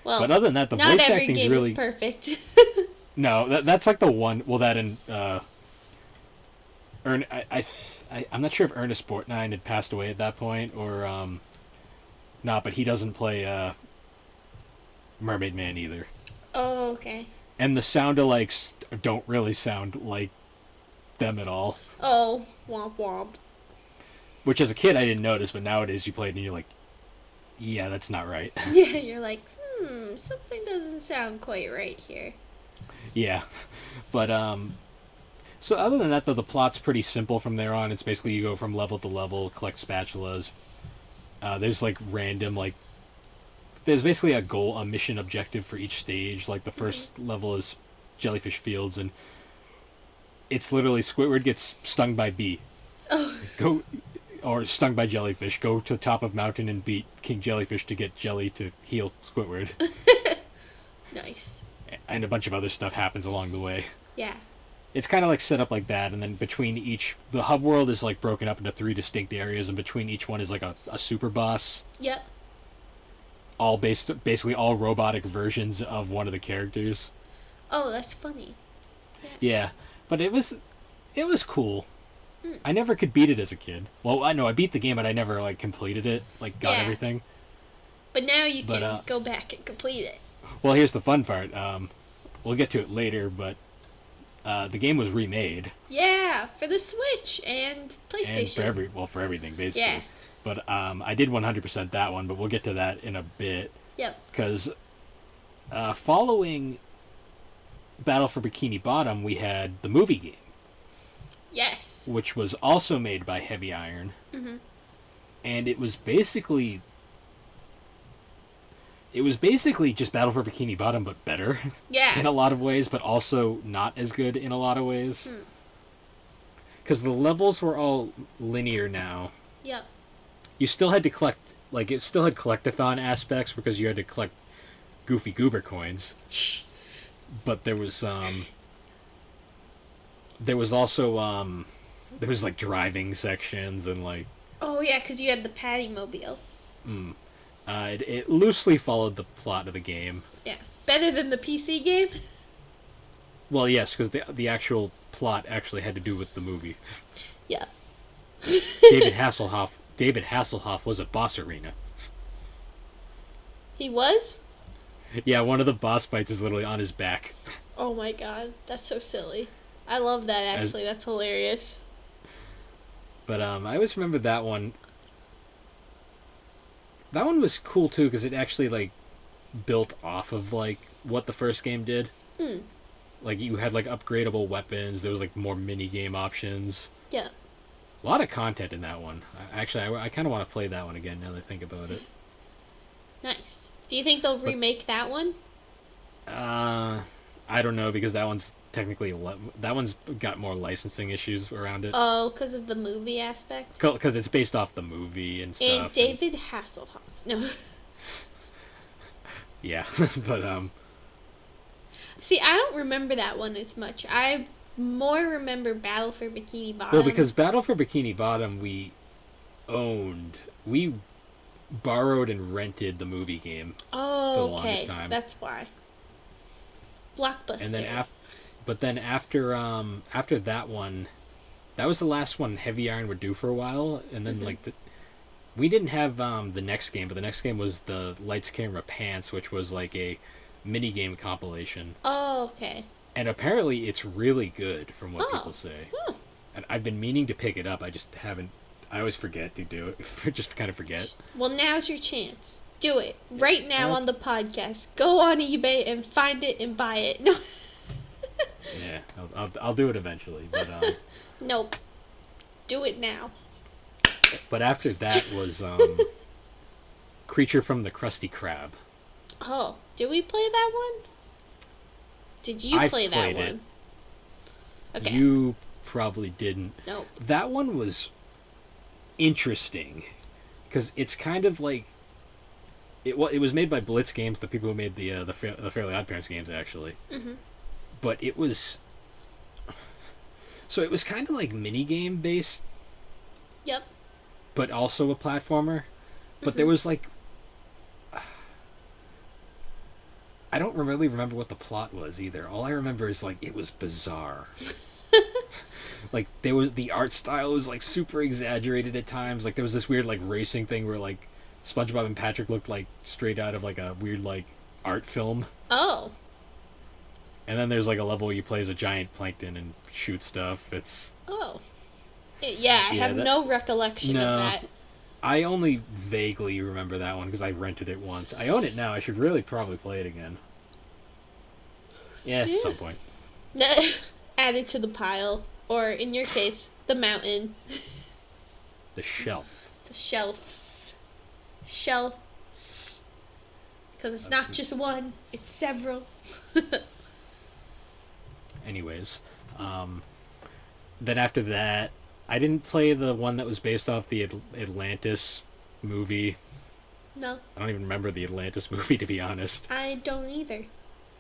Well, But other than that, the not voice every acting's game really is perfect. no. That's like the one. Well, that and I'm not sure if Ernest Borgnine had passed away at that point or not, but he doesn't play Mermaid Man either. Oh, okay. And the sound-alikes don't really sound like them at all. Oh, womp womp. Which as a kid I didn't notice, but nowadays you play it and you're like, yeah, that's not right. Yeah, you're like, something doesn't sound quite right here. Yeah, but so other than that, though, the plot's pretty simple from there on. It's basically you go from level to level, collect spatulas. There's like random like there's basically a mission objective for each stage. Like the first level is jellyfish fields, and it's literally Squidward gets stung by bee. Oh. Go or stung by jellyfish. Go to the top of mountain and beat King Jellyfish to get jelly to heal Squidward. Nice. And a bunch of other stuff happens along the way. Yeah. It's kind of like set up like that, and then between the hub world is like broken up into 3 distinct areas, and between each one is like a super boss. Yep. All basically all robotic versions of one of the characters. Oh, that's funny. Yeah, but it was cool. I never could beat it as a kid. Well, I know I beat the game, but I never like completed it, like got everything. But now you can go back and complete it. Well, here's the fun part. We'll get to it later, but the game was remade. Yeah, for the Switch and PlayStation. And for everything basically. Yeah. But I did 100% that one, but we'll get to that in a bit. Yep. Because following Battle for Bikini Bottom, we had the movie game. Yes. Which was also made by Heavy Iron. Mm-hmm. And it was basically just Battle for Bikini Bottom, but better. Yeah. In a lot of ways, but also not as good in a lot of ways. Because the levels were all linear now. Yep. You still had to collect, like, it still had collectathon aspects because you had to collect Goofy Goober coins. But there was also, there was, like, driving sections and, like... Oh, yeah, because you had the Patty Mobile. It loosely followed the plot of the game. Yeah. Better than the PC game? Well, yes, because the actual plot actually had to do with the movie. Yeah. David Hasselhoff was a boss arena. He was? Yeah, one of the boss fights is literally on his back. Oh my god, that's so silly. I love that, actually. That's hilarious. But I always remember that one. That one was cool, too, because it actually, like, built off of, like, what the first game did. Like, you had, like, upgradable weapons. There was, like, more mini-game options. Yeah. A lot of content in that one. Actually, I kind of want to play that one again now that I think about it. Nice. Do you think they'll remake that one? I don't know, because that one's technically... that one's got more licensing issues around it. Oh, because of the movie aspect? Because it's based off the movie and stuff. And David Hasselhoff. No. Yeah, but... See, I don't remember that one as much. I more remember Battle for Bikini Bottom. Well, because Battle for Bikini Bottom we owned. We borrowed and rented the movie game for the longest time. That's why. Blockbuster. And then after that one, that was the last one Heavy Iron would do for a while, and then we didn't have the next game, but the next game was the Lights Camera Pants, which was like a mini game compilation. Oh, okay. And apparently it's really good from what people say. Oh. And I've been meaning to pick it up. I just haven't. I always forget to do it. Just kind of forget. Well, now's your chance. Do it right now on the podcast. Go on eBay and find it and buy it. No. Yeah, I'll do it eventually, but Nope. Do it now. But after that was Creature from the Krusty Krab. Oh, did we play that one? Did you play that one? Okay. You probably didn't. Nope. That one was interesting because it's kind of like it was made by Blitz Games, the people who made the Fairly OddParents games, actually. Mm-hmm. But it was kind of like minigame based. Yep. But also a platformer. But there was like I don't really remember what the plot was either. All I remember is like it was bizarre. Like the art style was like super exaggerated at times. Like there was this weird like racing thing where like SpongeBob and Patrick looked like straight out of like a weird like art film. Oh. And then there's like a level where you play as a giant plankton and shoot stuff. It's I have no recollection of that. I only vaguely remember that one because I rented it once. I own it now. I should really probably play it again. Yeah, at some point. Add it to the pile. Or, in your case, the mountain. The shelf. The shelves. Shelves. Because it's not just one, it's several. Anyways, then after that, I didn't play the one that was based off the Atlantis movie. No. I don't even remember the Atlantis movie, to be honest. I don't either.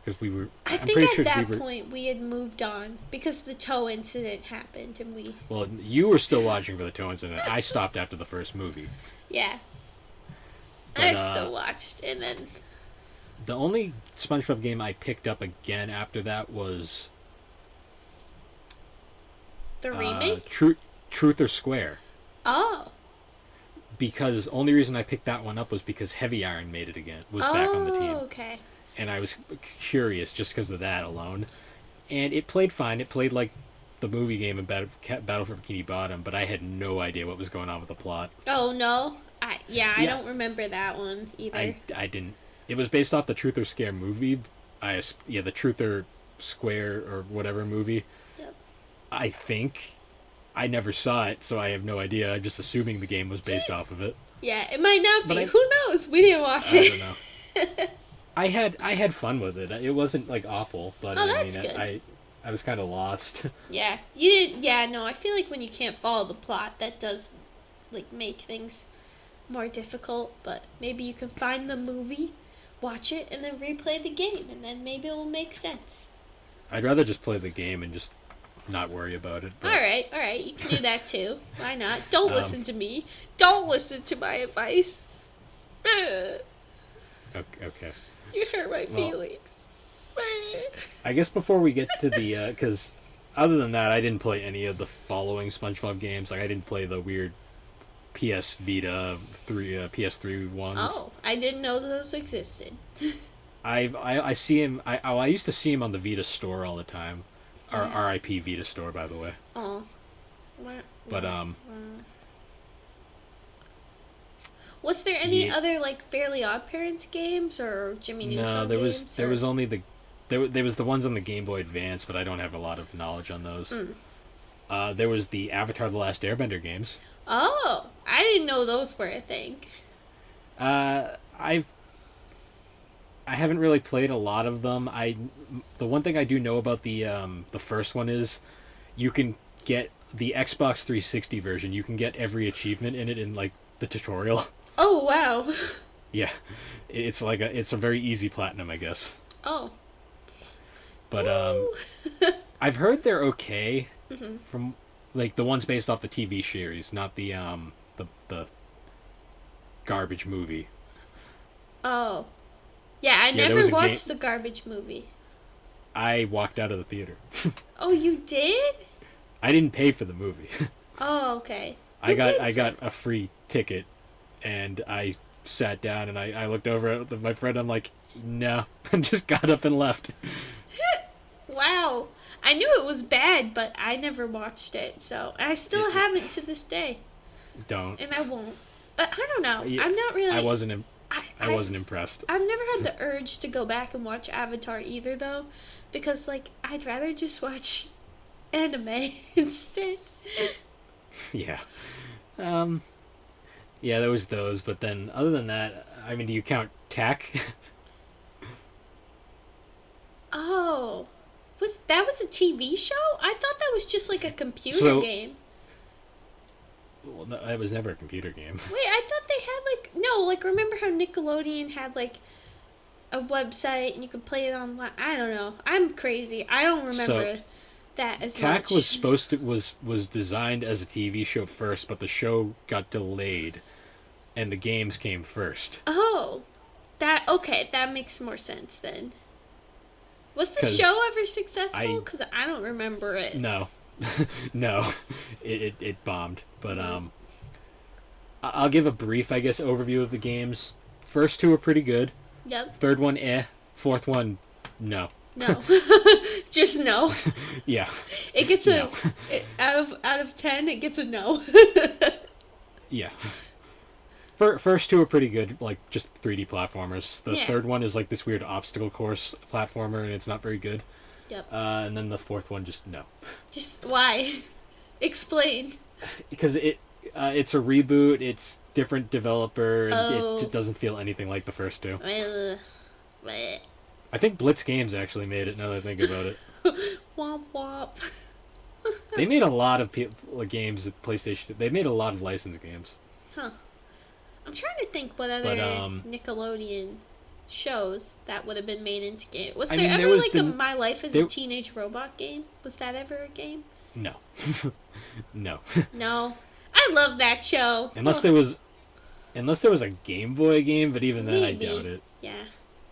Because we were... I think at that point we had moved on because the toe incident happened and we... Well, you were still watching for the toe incident. I stopped after the first movie. Yeah. But, I still watched and then... The only SpongeBob game I picked up again after that was... The remake? Truth or Square. Oh. Because the only reason I picked that one up was because Heavy Iron made it again. Was back on the team. Oh, okay. And I was curious just because of that alone. And it played fine. It played like the movie game in Battle for Bikini Bottom, but I had no idea what was going on with the plot. Oh, no? I don't remember that one either. I didn't. It was based off the Truth or Scare movie. The Truth or Square or whatever movie. Yep. I think. I never saw it, so I have no idea. I'm just assuming the game was based off of it. Yeah, it might not be. Who knows? We didn't watch it. I don't know. I had fun with it. It wasn't like awful, but that's good. I was kind of lost. Yeah, you didn't. Yeah, no. I feel like when you can't follow the plot, that does like make things more difficult. But maybe you can find the movie, watch it, and then replay the game, and then maybe it will make sense. I'd rather just play the game and just not worry about it. But... All right. You can do that too. Why not? Don't listen to me. Don't listen to my advice. Okay. You hurt my feelings. I guess before we get to the... Because other than that, I didn't play any of the following SpongeBob games. Like, I didn't play the weird PS Vita, PS3 ones. Oh, I didn't know those existed. I see him... I used to see him on the Vita store all the time. R.I.P. Vita store, by the way. Oh. But, Was there any other, like, Fairly Odd Parents games or Jimmy Neutron games? No, there was only the... There was the ones on the Game Boy Advance, but I don't have a lot of knowledge on those. There was the Avatar The Last Airbender games. Oh, I didn't know those were a thing. I haven't really played a lot of them. The one thing I do know about the first one is you can get the Xbox 360 version. You can get every achievement in it in like the tutorial. Oh wow. Yeah, it's a very easy platinum, I guess. Oh. But I've heard they're okay from like the ones based off the TV series, not the garbage movie. Oh. Yeah, I never watched the garbage movie. I walked out of the theater. Oh, you did? I didn't pay for the movie. Oh, okay. I got a free ticket, and I sat down and I looked over at my friend. I'm like, no, and just got up and left. Wow. I knew it was bad, but I never watched it, so I still haven't to this day. Don't. And I won't. But I don't know. Yeah, I'm not really... I wasn't impressed. I've never had the urge to go back and watch Avatar either, though, because, like, I'd rather just watch anime instead. Yeah. Yeah, there was those, but then, other than that, I mean, do you count Tak? Oh. That was a TV show? I thought that was just, like, a computer game. Well, no, it was never a computer game. Wait, I thought they had, like... No, like, remember how Nickelodeon had, like, a website and you could play it online? I don't know. I'm crazy. I don't remember that as Tak much. was supposed to... was designed as a TV show first, but the show got delayed, and the games came first. Oh. Okay, that makes more sense then. Was the show ever successful? Because I don't remember it. No. No. It bombed. But, I'll give a brief, I guess, overview of the games. First two are pretty good. Yep. Third one, Fourth one, no. No. Just no. Yeah. It gets a... No. Out of 10, it gets a no. Yeah. First two are pretty good, like, just 3D platformers. The third one is, like, this weird obstacle course platformer, and it's not very good. Yep. And then the fourth one, just no. Just why? Explain. Because it's a reboot. It's different developer. Oh. It doesn't feel anything like the first two. Bleh. I think Blitz Games actually made it. Now that I think about it, Womp womp. they made a lot of games at PlayStation. They made a lot of licensed games. Huh. I'm trying to think what other Nickelodeon shows that would have been made into game. Was there ever like a My Life as a Teenage Robot game? Was that ever a game? No. No. No. I love that show. Unless there was a Game Boy game, but even then Maybe. I doubt it. Yeah.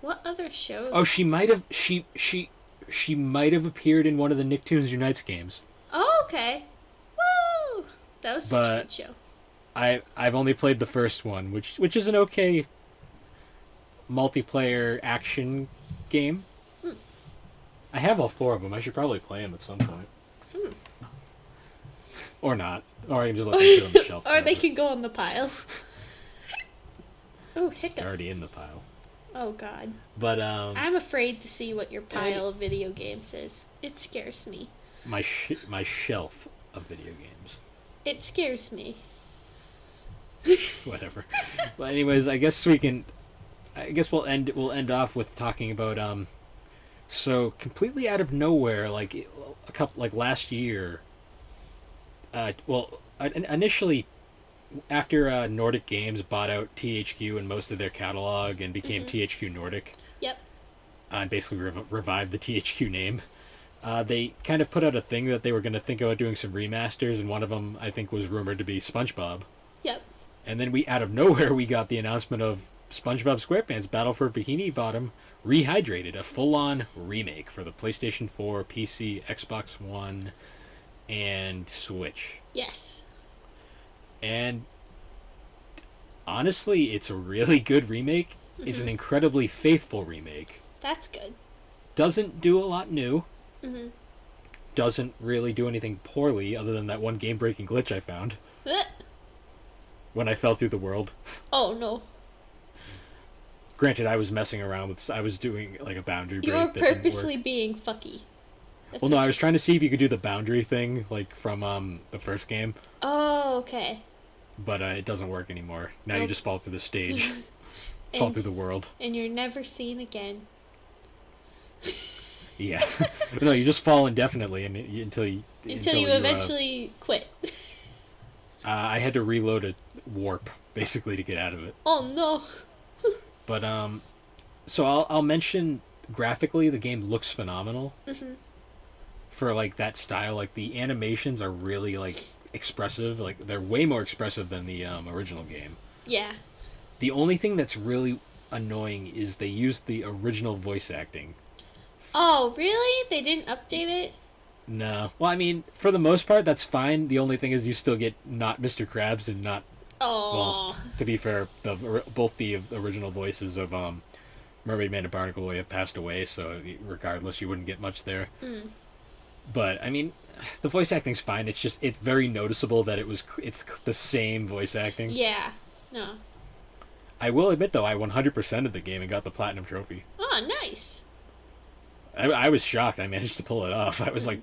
What other shows? Oh, she might have she might have appeared in one of the Nicktoons Unites games. Oh, okay. Woo! That was such a good show. I've only played the first one, which is an okay multiplayer action game. I have all four of them. I should probably play them at some point. Or not. Or I can just let them sit on the shelf. Or they can go on the pile. Oh, hiccup. They're already in the pile. Oh, God. But, I'm afraid to see what your pile of video games is. It scares me. My shelf of video games. It scares me. Whatever. But anyways, I guess we'll end off with talking about, so completely out of nowhere, like last year, initially, after Nordic Games bought out THQ and most of their catalog and became THQ Nordic. Yep. And basically revived the THQ name. They kind of put out a thing that they were going to think about doing some remasters, and one of them, I think, was rumored to be SpongeBob. Yep. And then out of nowhere, we got the announcement of SpongeBob SquarePants Battle for Bikini Bottom Rehydrated, a full-on remake for the PlayStation 4, PC, Xbox One, and Switch. Yes. And honestly, it's a really good remake. It's an incredibly faithful remake. That's good. Doesn't do a lot new. Doesn't really do anything poorly other than that one game-breaking glitch I found. When I fell through the world. Oh, no. Granted, I was messing around with... I was doing, like, a boundary break. You were purposely being fucky. Well, no, I was trying to see if you could do the boundary thing, like, from, the first game. Oh, okay. But, it doesn't work anymore. Now you just fall through the stage. Fall through the world. And you're never seen again. Yeah. No, you just fall indefinitely until you eventually quit. I had to reload a warp, basically, to get out of it. Oh, no. But, so I'll mention, graphically, the game looks phenomenal. For, like, that style. Like, the animations are really, like, expressive. Like, they're way more expressive than the original game. Yeah. The only thing that's really annoying is they used the original voice acting. Oh, really? They didn't update it? No. Well, I mean, for the most part, that's fine. The only thing is you still get not Mr. Krabs and not... Oh. Well, to be fair, both the original voices of Mermaid Man and Barnacle Boy have passed away, so regardless, you wouldn't get much there. But, I mean, the voice acting's fine. It's just, it's very noticeable that it's the same voice acting. Yeah. No. I will admit, though, I 100%ed the game and got the Platinum Trophy. Oh, nice. I was shocked. I managed to pull it off. I was like,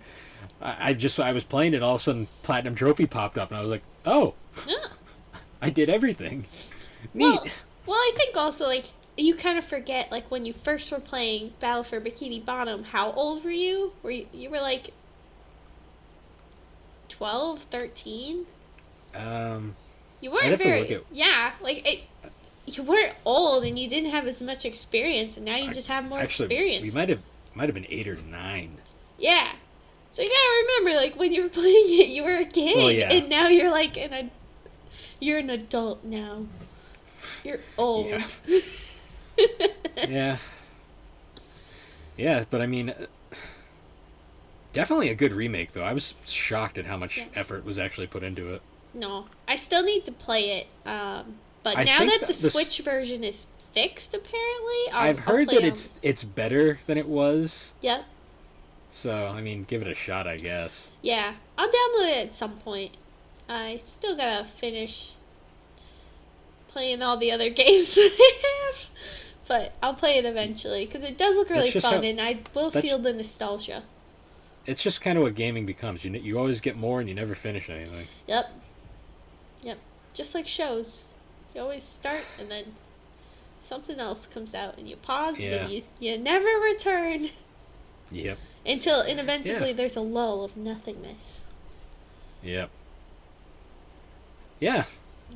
I was playing it, all of a sudden Platinum Trophy popped up, and I was like, oh, yeah. I did everything. Neat. Well, I think also, like, you kind of forget, like, when you first were playing Battle for Bikini Bottom, how old were you? You were like 12, 13? You weren't very... Yeah, like, you weren't old, and you didn't have as much experience, and now you just have more experience. We might have been 8 or 9. Yeah. So you gotta remember, like, when you were playing it, you were a kid, well, yeah. And now you're like you're an adult now. You're old. Yeah. Yeah. Yeah, but I mean, definitely a good remake, though. I was shocked at how much effort was actually put into it. No, I still need to play it. But I now think that the Switch version is fixed, apparently, I've heard that it's better than it was. Yep. So, I mean, give it a shot, I guess. Yeah, I'll download it at some point. I still gotta finish playing all the other games that I have. but I'll play it eventually because it does look really fun, and I will feel the nostalgia. It's just kind of what gaming becomes. You always get more, and you never finish anything. Yep. Just like shows, you always start, and then something else comes out, and you pause, and then you never return. Yep. Until inevitably there's a lull of nothingness. Yep. Yeah.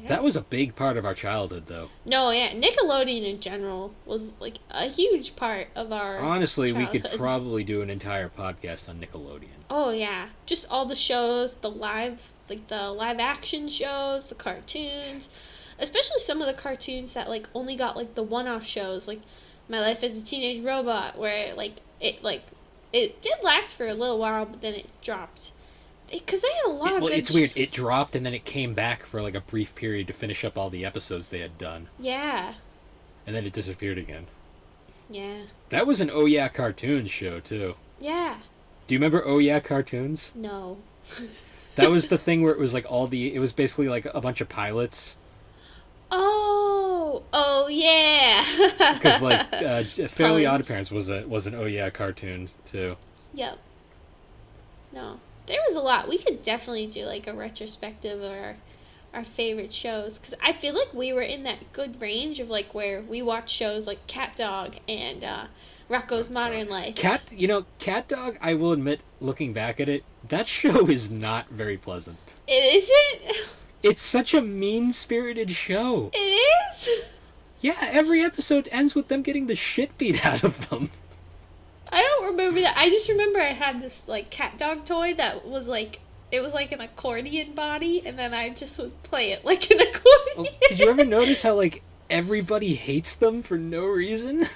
That was a big part of our childhood, though. No, yeah. Nickelodeon in general was, like, a huge part of our Honestly, childhood. we could probably do an entire podcast on Nickelodeon. Oh, yeah. Just all the shows, the live action shows, the cartoons. Especially some of the cartoons that, like, only got, like, the one-off shows. Like, My Life as a Teenage Robot, where, it did last for a little while, but then it dropped. Because they had a lot of good... it's weird. It dropped, and then it came back for, like, a brief period to finish up all the episodes they had done. Yeah. And then it disappeared again. Yeah. That was an Oh Yeah Cartoons show, too. Yeah. Do you remember Oh Yeah Cartoons? No. That was the thing where it was, like, it was basically, like, a bunch of pilots. Oh, yeah. Because, like, Fairly Odd Parents was an Oh Yeah cartoon, too. Yep. No. There was a lot. We could definitely do, like, a retrospective of our favorite shows. Because I feel like we were in that good range of, like, where we watched shows like Cat Dog and Rocko's Modern Life. Cat Dog, I will admit, looking back at it, that show is not very pleasant. It isn't? It's such a mean-spirited show. It is? Yeah, every episode ends with them getting the shit beat out of them. I don't remember that. I just remember I had this, like, cat dog toy that was, like, it was like an accordion body, and then I just would play it like an accordion. Well, did you ever notice how, like, everybody hates them for no reason?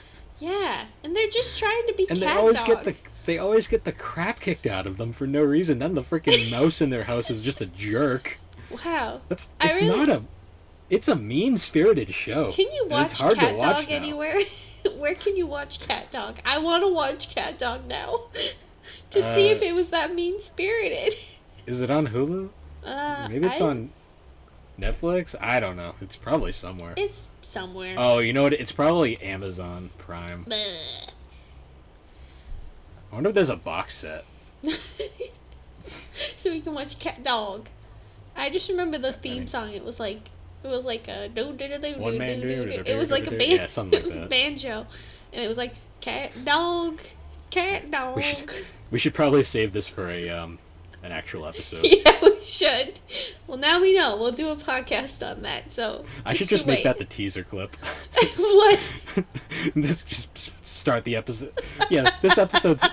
Yeah, and they're just trying to be and cat dog. They always get the crap kicked out of them for no reason. Then the freaking mouse in their house is just a jerk. Wow. It's a mean-spirited show. Can you watch Cat Dog anywhere? Where can you watch Cat Dog? I want to watch Cat Dog now to see if it was that mean-spirited. Is it on Hulu? Maybe it's on Netflix? I don't know. It's probably somewhere. It's somewhere. Oh, you know what? It's probably Amazon Prime. Bleh. I wonder if there's a box set. So we can watch Cat Dog. I just remember the theme song. It was like a do do do do. One man do. It was like a band. Yeah, something like that. It was a banjo, and it was like cat dog. We should probably save this for an actual episode. Yeah, we should. Well, now we know. We'll do a podcast on that. So I should just make that the teaser clip. What? Just start the episode. Yeah, this episode's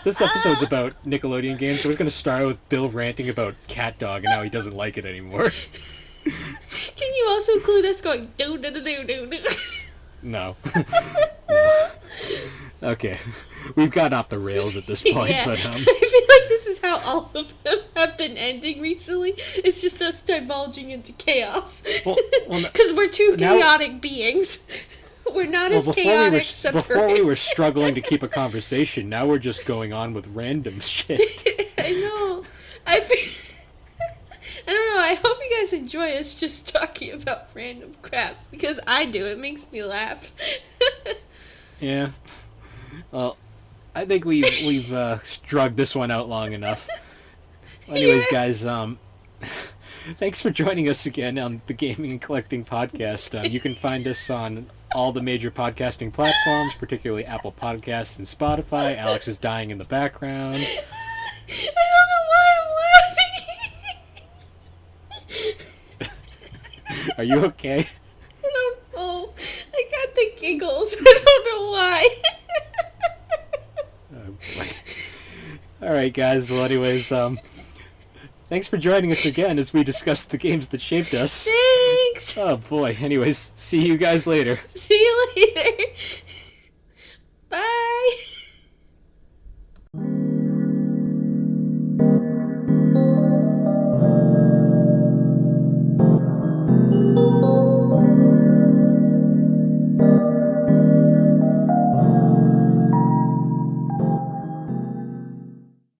about Nickelodeon games. So we're gonna start with Bill ranting about Cat Dog and how he doesn't like it anymore. Can you also include us going do do do do do do? No. No. Okay, we've gotten off the rails at this point. Yeah. But I feel like this is how all of them have been ending recently. It's just us divulging into chaos. Because we're two chaotic beings. We're not as chaotic. Before we were struggling to keep a conversation, now we're just going on with random shit. I know. I don't know. I hope you guys enjoy us just talking about random crap because I do. It makes me laugh. Yeah. Well, I think we've drugged this one out long enough. Anyways, guys, thanks for joining us again on the Gaming and Collecting Podcast. You can find us on all the major podcasting platforms, particularly Apple Podcasts and Spotify. Alex is dying in the background. I don't know why I'm laughing. Are you okay? I don't know. I got the giggles. I don't know why. Alright, guys. Well, anyways, thanks for joining us again as we discuss the games that shaped us. Thanks. Oh, boy. Anyways, see you guys later. See you later.